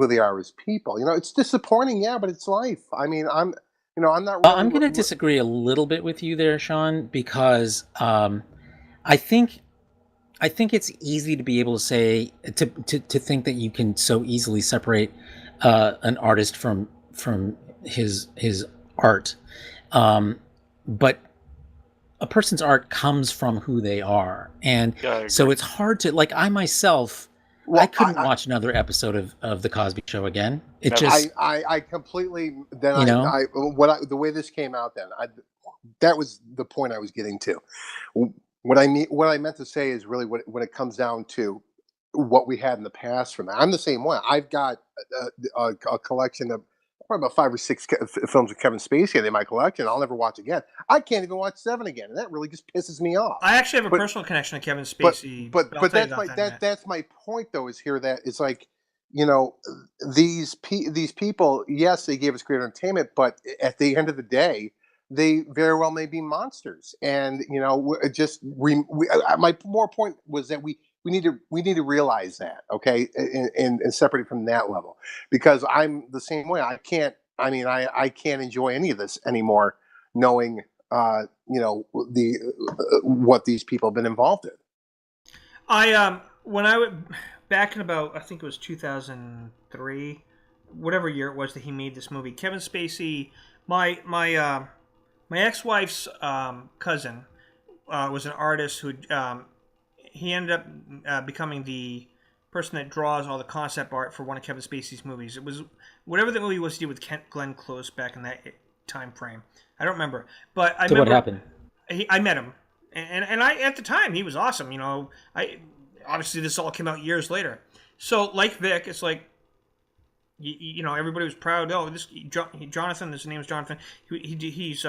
they are as people. It's disappointing, yeah, but it's life. I mean, I'm not. Really, I'm going to disagree a little bit with you there, Sean, because I think it's easy to be able to say to think that you can so easily separate an artist from his art, but a person's art comes from who they are, and so it's hard to, like, I myself. Well, I couldn't watch another episode of the Cosby Show again. It just I completely the way this came out then that was the point I was getting to. What I meant to say is really when it comes down to what we had in the past from that. I'm the same way. I've got a collection of probably about 5 or 6 films with Kevin Spacey in my collection. I'll never watch again. I can't even watch 7 again, and that really just pisses me off. I actually have a personal connection to Kevin Spacey. But that's my point, though, is here that it's like, these people, yes, they gave us great entertainment, but at the end of the day, they very well may be monsters. And my more point was that we need to realize that, okay, and separate it from that level, because I'm the same way. I can't enjoy any of this anymore, knowing what these people have been involved in. When I went back in about, I think it was 2003, whatever year it was that he made this movie, Kevin Spacey, my ex-wife's cousin was an artist who he ended up becoming the person that draws all the concept art for one of Kevin Spacey's movies. It was whatever the movie was he did with Glenn Close back in that time frame. I don't remember, but I remember what happened. I met him, and I at the time he was awesome. Obviously this all came out years later. So like Vic, it's like. Everybody was proud. Oh, this Jonathan. His name is Jonathan. He's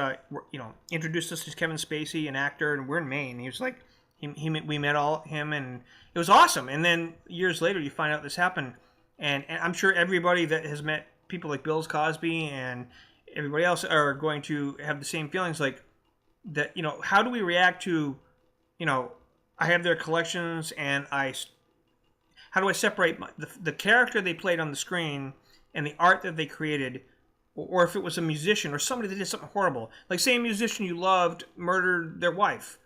introduced us to Kevin Spacey, an actor, and we're in Maine. He was like, we met him, and it was awesome. And then years later, you find out this happened, and I'm sure everybody that has met people like Bill Cosby and everybody else are going to have the same feelings. Like that, how do we react to, I have their collections, and how do I separate the character they played on the screen and the art that they created, or if it was a musician or somebody that did something horrible, like say a musician you loved murdered their wife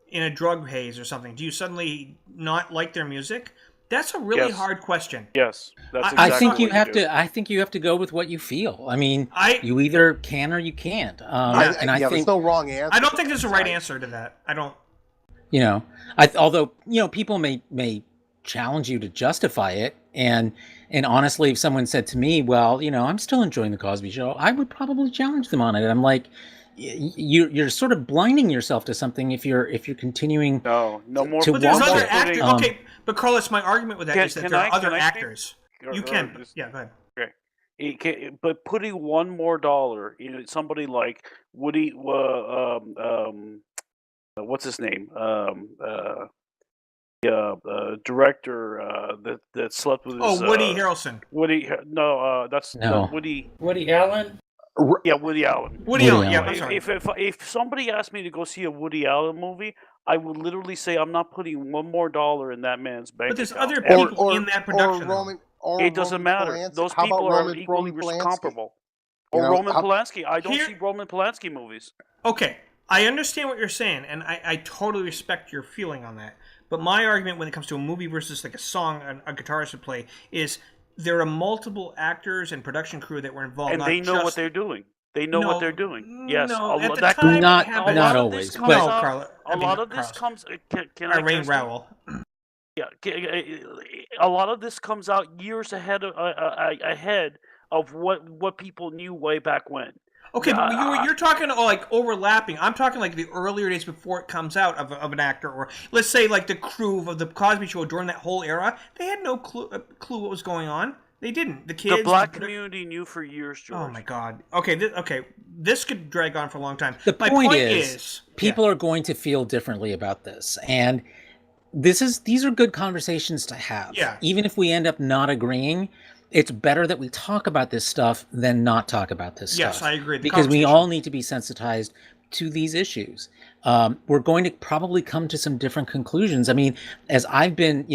in a drug haze or something, do you suddenly not like their music? That's a really Yes. hard question. Yes, that's I exactly I think what you have do. to. I think you have to go with what you feel. I mean, I you either can or you can't. And I there's think, no wrong answer. I don't think there's a right I- answer to that. I don't. you know, although people may challenge you to justify it, and honestly, if someone said to me, well, I'm still enjoying the Cosby Show, I would probably challenge them on it. I'm like, you're sort of blinding yourself to something if you're continuing No more. to But there's watch other it. actors. Okay, but Carlos, my argument with that is that Can there are I- other can I speak? actors. Or- You or can. just- Yeah, go ahead. But putting one more dollar, somebody like Woody, what's his name? Director that slept with his. Oh, Woody Harrelson. Woody, no, that's No. Woody. Woody Allen. Yeah, Woody Allen. Woody Allen. Yeah, I'm sorry. If somebody asked me to go see a Woody Allen movie, I would literally say I'm not putting one more dollar in that man's bank But there's account. other And people in that production. it doesn't matter. Those How about people are Roman equally Polanski? comparable. You Or know, Roman how- Polanski. I don't Here- see Roman Polanski movies. Okay, I understand what you're saying, and I totally respect your feeling on that. But my argument when it comes to a movie versus like a song a guitarist would play is there are multiple actors and production crew that were involved. And not they know what just- they're doing. They know what they're doing. Yes. No, at the that- time, Not- it happened. not of always, this but- comes No, out- Carla. a lot of this comes. Can I Irene just- Rowell. Yeah, a lot of this comes out years ahead of what people knew way back when. Okay, but you're talking like overlapping. I'm talking like the earlier days before it comes out of an actor, or let's say like the crew of the Cosby Show during that whole era. They had no clue what was going on. They didn't. The kids, The black community knew for years, George. Oh my God. Okay, this could drag on for a long time. My point is, people yeah. are going to feel differently about this, and these are good conversations to have. Yeah. Even if we end up not agreeing, it's better that we talk about this stuff than not talk about this stuff. Yes, I agree. Because we all need to be sensitized to these issues. We're going to probably come to some different conclusions. I mean, as I've been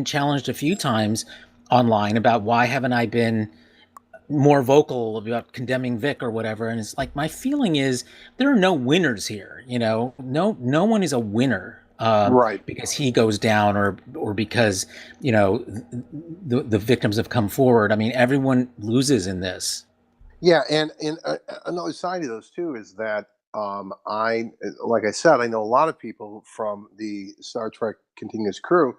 challenged a few times online about why haven't I been more vocal about condemning Vic or whatever, and it's like my feeling is there are no winners here. No one is a winner. Right, because he goes down or because the victims have come forward. I mean, everyone loses in this. Yeah, and another side of those too is that like I said, I know a lot of people from the Star Trek Continuous crew,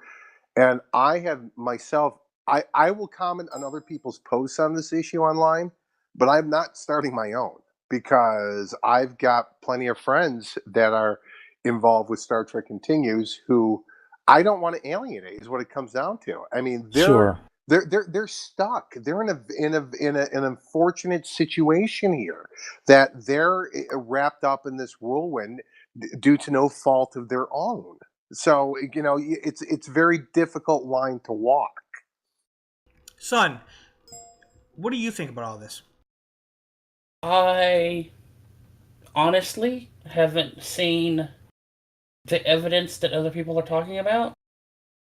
and I have myself. I will comment on other people's posts on this issue online, but I'm not starting my own because I've got plenty of friends that are involved with Star Trek Continues who I don't want to alienate is what it comes down to. I mean, they're stuck. They're in an unfortunate situation here that they're wrapped up in this whirlwind due to no fault of their own. So, it's a very difficult line to walk. Son, what do you think about all this? I honestly haven't seen the evidence that other people are talking about.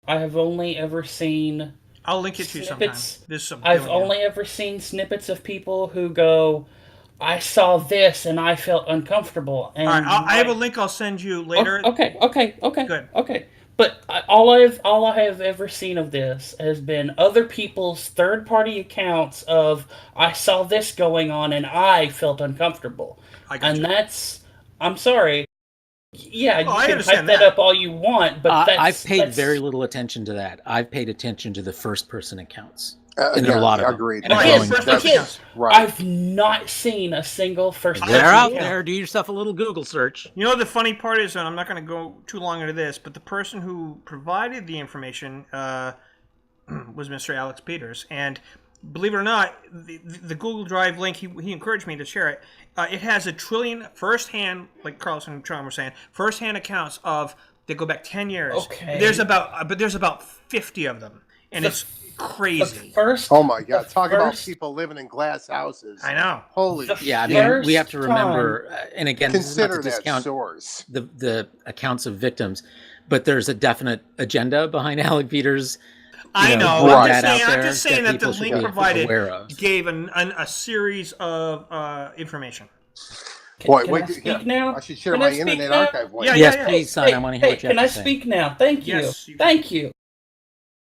I have only ever seen I'll link it to you sometime. I've only ever seen snippets of people who go, I saw this and I felt uncomfortable. And all right, I have a link I'll send you later. Okay. Good. Okay. But all I have ever seen of this has been other people's third-party accounts of, I saw this going on and I felt uncomfortable. I'm sorry. Yeah, you can hype that up all you want, but I've paid very little attention to that. I've paid attention to the first-person accounts. And there are a lot of them. Agreed. I've not seen a single first-person They're out there. Do yourself a little Google search. You know, the funny part is, and I'm not going to go too long into this, but the person who provided the information was Mr. Alex Peters, and believe it or not, the Google Drive link, he encouraged me to share it. It has 1 trillion firsthand, like Carlos and Sean were saying, firsthand accounts of that go back 10 years. Okay. There's about 50 of them, and it's crazy. Oh my God! Talk about people living in glass houses. I know. Holy. Yeah, I mean, we have to remember, and again, consider this is not to discount source. the accounts of victims, but there's a definite agenda behind Alec Peters. I know. I'm just saying that the link provided gave a series of information. Can I speak now? I should share my Internet Archive link. Yes, please, son. I want to hear what you have to say. Can I speak now? Thank you. Yes, Thank you.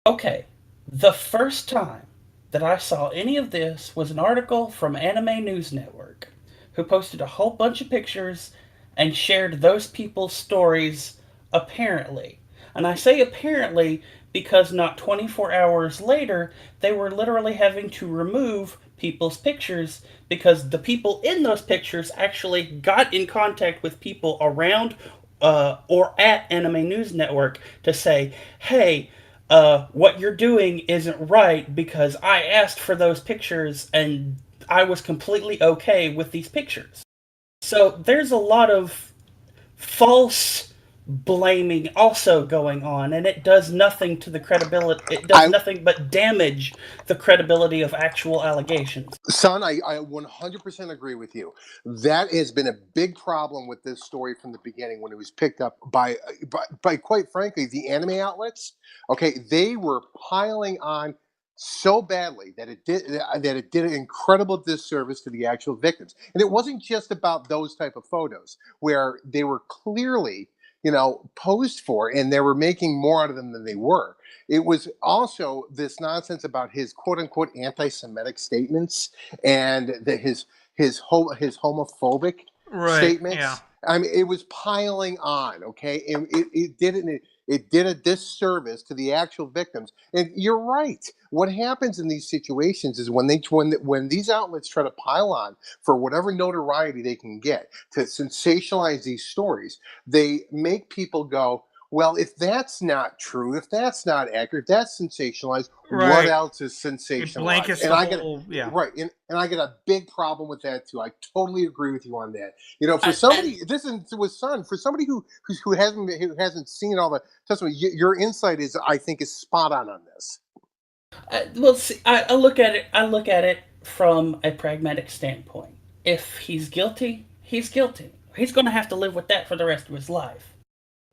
Okay, the first time that I saw any of this was an article from Anime News Network, who posted a whole bunch of pictures and shared those people's stories, apparently. And I say apparently because not 24 hours later, they were literally having to remove people's pictures because the people in those pictures actually got in contact with people around or at Anime News Network to say, hey, what you're doing isn't right because I asked for those pictures and I was completely okay with these pictures. So there's a lot of false blaming also going on, and it does nothing to the credibility. It does nothing but damage the credibility of actual allegations. Son, I 100% agree with you. That has been a big problem with this story from the beginning when it was picked up by quite frankly, the anime outlets. Okay, they were piling on so badly that it did an incredible disservice to the actual victims. And it wasn't just about those type of photos where they were clearly, posed for, and they were making more out of them than they were. It was also this nonsense about his quote unquote anti-Semitic statements and his homophobic statements. Yeah. I mean, it was piling on. Okay, and it did a disservice to the actual victims. And you're right. What happens in these situations is when these outlets try to pile on for whatever notoriety they can get to sensationalize these stories, they make people go, well, if that's not true, if that's not accurate, if that's sensationalized, what else is sensationalized? It blankets the whole, right, and I get a big problem with that too. I totally agree with you on that. For somebody, this is with Son, for somebody who hasn't seen all the testimony, your insight I think is spot on this. Well, see, I look at it. I look at it from a pragmatic standpoint. If he's guilty, he's guilty. He's going to have to live with that for the rest of his life.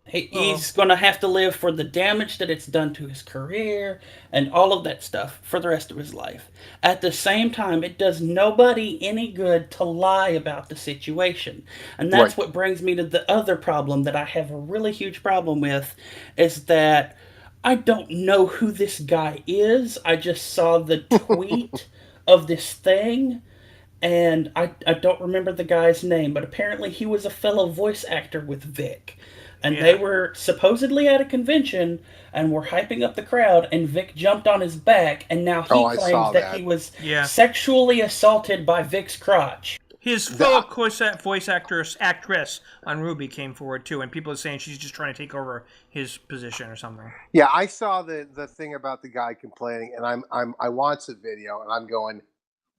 He's going to have to live for the damage that it's done to his career and all of that stuff for the rest of his life. At the same time, it does nobody any good to lie about the situation. And that's what brings me to the other problem that I have a really huge problem with, is that I don't know who this guy is. I just saw the tweet of this thing, and I don't remember the guy's name, but apparently he was a fellow voice actor with Vic. And they were supposedly at a convention and were hyping up the crowd, and Vic jumped on his back, and now he claims that he was sexually assaulted by Vic's crotch. His fellow voice actress on RWBY came forward too, and people are saying she's just trying to take over his position or something. Yeah, I saw the thing about the guy complaining, and I watched the video, and I'm going,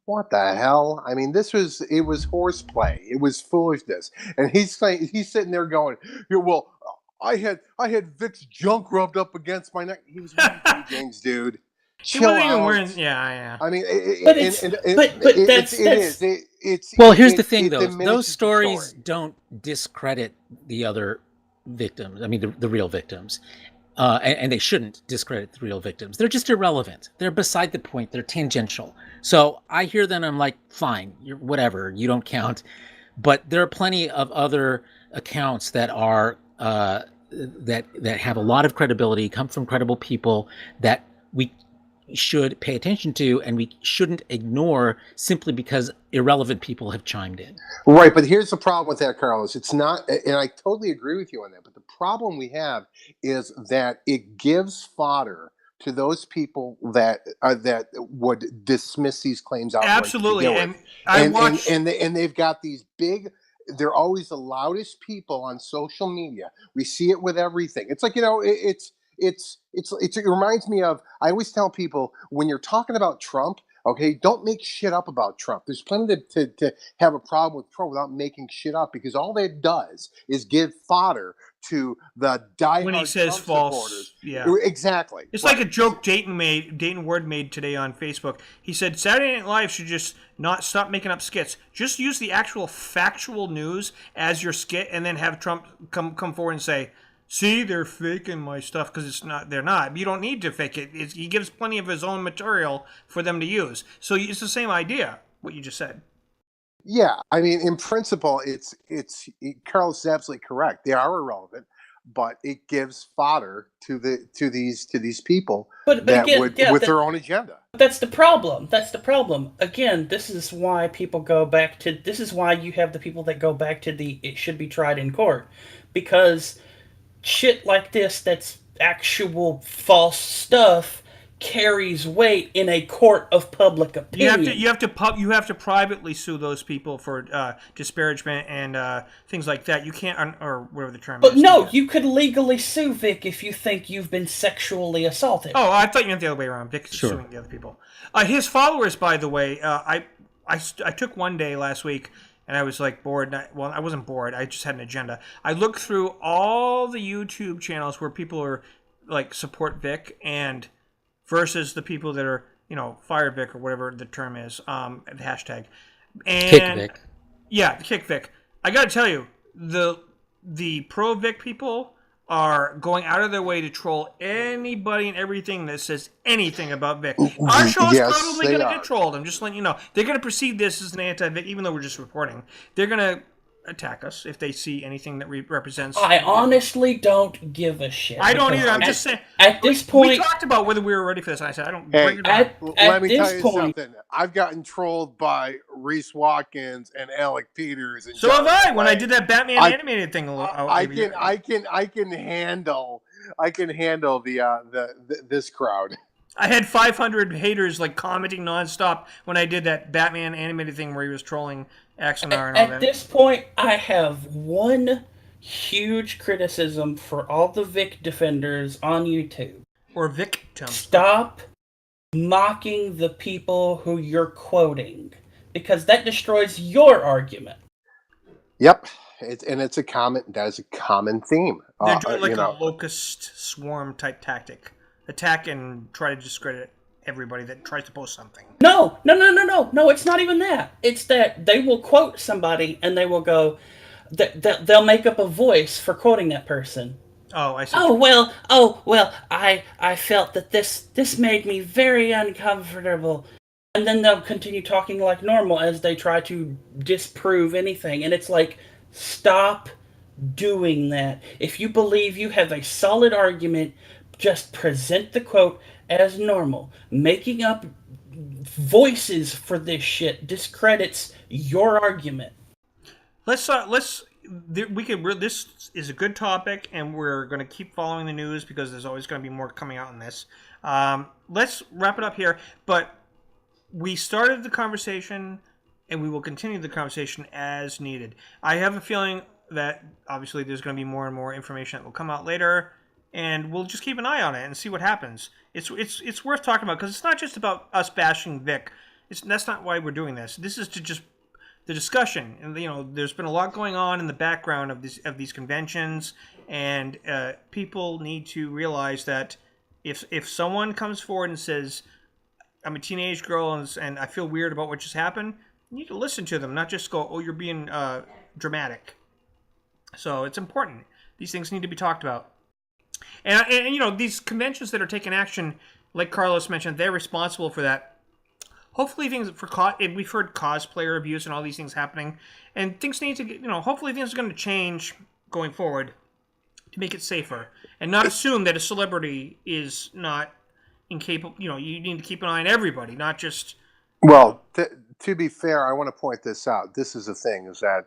what the hell? I mean, it was horseplay. It was foolishness. And he's sitting there going, well, I had Vic's junk rubbed up against my neck. He was wearing James, dude. Chill out. Yeah. I mean, well, here's the thing, though. Those stories don't discredit the other victims. I mean, the real victims. And they shouldn't discredit the real victims. They're just irrelevant. They're beside the point. They're tangential. So I hear them, I'm like, fine, whatever, you don't count. But there are plenty of other accounts that are that have a lot of credibility, come from credible people that we should pay attention to, and we shouldn't ignore simply because irrelevant people have chimed in. Right, but here's the problem with that, Carlos. It's not, and I totally agree with you on that, but the problem we have is that it gives fodder to those people that would dismiss these claims outright. Absolutely, and they've got these big. They're always the loudest people on social media. We see it with everything. It's like, it reminds me of, I always tell people, when you're talking about Trump, okay, don't make shit up about Trump. There's plenty to have a problem with Trump without making shit up, because all that does is give fodder to the diehard when he says Trump false supporters. Yeah, exactly. It's like a joke Dayton Ward made today on Facebook. He said Saturday Night Live should just not stop making up skits. Just use the actual factual news as your skit, and then have Trump come forward and say, see, they're faking my stuff, because it's not. They're not. You don't need to fake it. He gives plenty of his own material for them to use. So it's the same idea, what you just said. Yeah, I mean, in principle, Carlos is absolutely correct. They are irrelevant. but it gives fodder to these people but that again, would yeah, with their own agenda. That's the problem. That's the problem. Again, this is why people go back to. This is why you have the people that go back to the it should be tried in court, because shit like this that's actual false stuff carries weight in a court of public opinion. You have to privately sue those people for disparagement and things like that. You can't, or whatever the term is. But no, you could legally sue Vic if you think you've been sexually assaulted. Oh, I thought you meant the other way around. Vic is suing the other people. His followers, by the way, I took one day last week. And I was like bored. Well, I wasn't bored. I just had an agenda. I looked through all the YouTube channels where people are like support Vic and versus the people that are, fire Vic or whatever the term is, the hashtag. And Kick Vic. Yeah, Kick Vic. I got to tell you, the pro Vic people are going out of their way to troll anybody and everything that says anything about Vic. Our show is probably going to get trolled. I'm just letting you know. They're going to perceive this as an anti-Vic, even though we're just reporting. They're going to attack us if they see anything that represents. I honestly don't give a shit. I don't either. I'm just saying. At this point, we talked about whether we were ready for this, and I said I don't. Hey, let me tell you point, something. I've gotten trolled by Reese Watkins and Alec Peters, and so John have I. Clay. When I did that Batman animated thing, I can handle this crowd. I had 500 haters like commenting nonstop when I did that Batman animated thing where he was trolling Axonar and all that. At this point, I have one huge criticism for all the Vic defenders on YouTube. Or victim. Stop mocking the people who you're quoting, because that destroys your argument. Yep, it's a common theme. They're doing like a locust swarm type tactic. Attack and try to discredit everybody that tries to post something. No, it's not even that. It's that they will quote somebody and they will go, they'll make up a voice for quoting that person. Oh, I see. Oh well, I felt that this made me very uncomfortable. And then they'll continue talking like normal as they try to disprove anything. And it's like, stop doing that. If you believe you have a solid argument, just present the quote as normal. Making up voices for this shit discredits your argument. This is a good topic, and we're going to keep following the news because there's always going to be more coming out on this. Let's wrap it up here, but we started the conversation, and we will continue the conversation as needed. I have a feeling that obviously there's going to be more and more information that will come out later, and we'll just keep an eye on it and see what happens. It's worth talking about because it's not just about us bashing Vic. That's not why we're doing this. This is to just the discussion, and there's been a lot going on in the background of these conventions, and people need to realize that if someone comes forward and says, "I'm a teenage girl and I feel weird about what just happened," you need to listen to them, not just go, "Oh, you're being dramatic." So it's important. These things need to be talked about. And these conventions that are taking action, like Carlos mentioned, they're responsible for that. Hopefully we've heard cosplayer abuse and all these things happening, and things need to get, hopefully things are going to change going forward to make it safer, and not assume that a celebrity is not incapable. You need to keep an eye on everybody, not just... Well, to be fair, I want to point this out. This is the thing, is that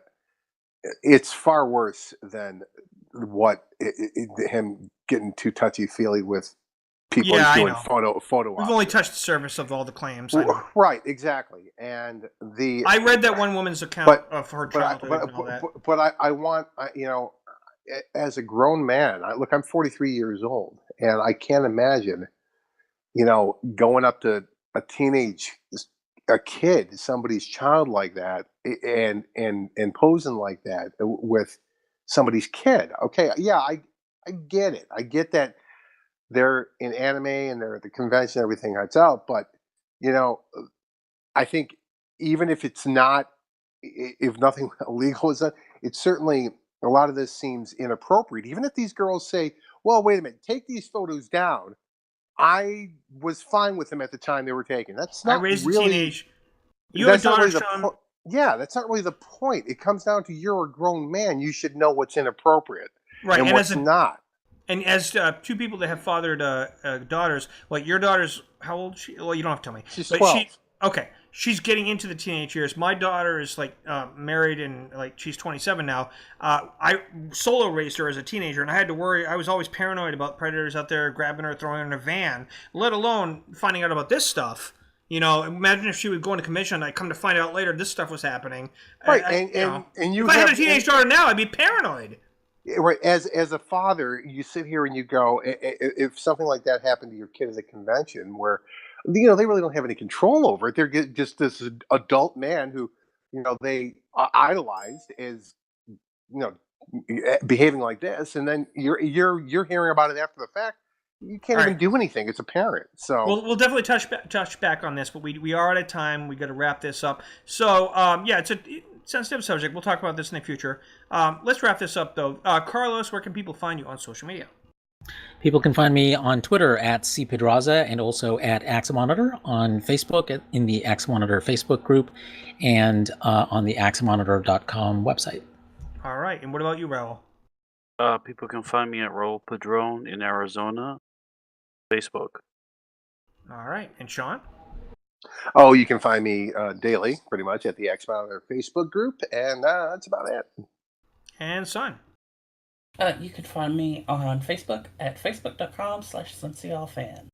it's far worse than what him getting too touchy-feely with people doing photo We've only touched the surface of all the claims. Right, exactly. And I read that one woman's account of her childhood and all that. But I want, as a grown man, I'm 43 years old, and I can't imagine, going up to a kid, somebody's child like that, and posing like that with somebody's kid. Okay, yeah, I get it. I get that they're in anime and they're at the convention, everything hides out. But I think even if it's not, if nothing illegal is done, it's certainly, a lot of this seems inappropriate. Even if these girls say, "Well, wait a minute, take these photos down," I was fine with them at the time they were taken. That's not I raised really, a teenage. You have a daughter, yeah, that's not really the point. It comes down to, you're a grown man. You should know what's inappropriate. Right, and what's not. And as two people that have fathered daughters, like your daughter's, how old is she? Well, you don't have to tell me. She's but 12. Okay, she's getting into the teenage years. My daughter is like married and like she's 27 now. I solo raised her as a teenager, and I had to worry. I was always paranoid about predators out there grabbing her, throwing her in a van. Let alone finding out about this stuff. You know, imagine if she would go into commission and I come to find out later this stuff was happening. Right, if I had a teenage daughter now, I'd be paranoid. Right, as a father, you sit here and you go, if something like that happened to your kid at a convention, where they really don't have any control over it. They're just this adult man who they idolized as behaving like this, and then you're hearing about it after the fact. You can't even do anything. It's a parent. So we'll definitely touch back on this, but we are out of time. We got to wrap this up. So it's a sensitive subject. We'll talk about this in the future. Let's wrap this up though. Carlos, where can people find you on social media? People can find me on Twitter at cpedraza and also at Aximonitor, on Facebook in the Aximonitor Facebook group, and on the aximonitor.com website. All right. And what about you, Raul? People can find me at Raul Padron in Arizona, Facebook. All right. And Sean? Oh, you can find me daily, pretty much, at the Aximonitor Facebook group, and that's about it. And Son? You can find me on Facebook at facebook.com/SunsealFan.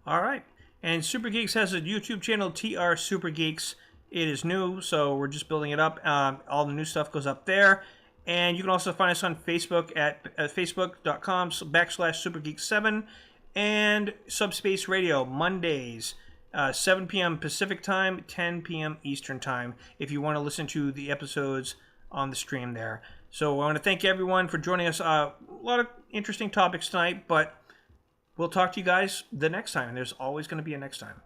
All right. And Super Geeks has a YouTube channel, TR Super Geeks. It is new, so we're just building it up. All the new stuff goes up there. And you can also find us on Facebook at facebook.com/SuperGeeks7 and Subspace Radio, Mondays, 7 p.m. Pacific Time, 10 p.m. Eastern Time, if you want to listen to the episodes on the stream there. So I want to thank everyone for joining us. A lot of interesting topics tonight, but we'll talk to you guys the next time. And there's always going to be a next time.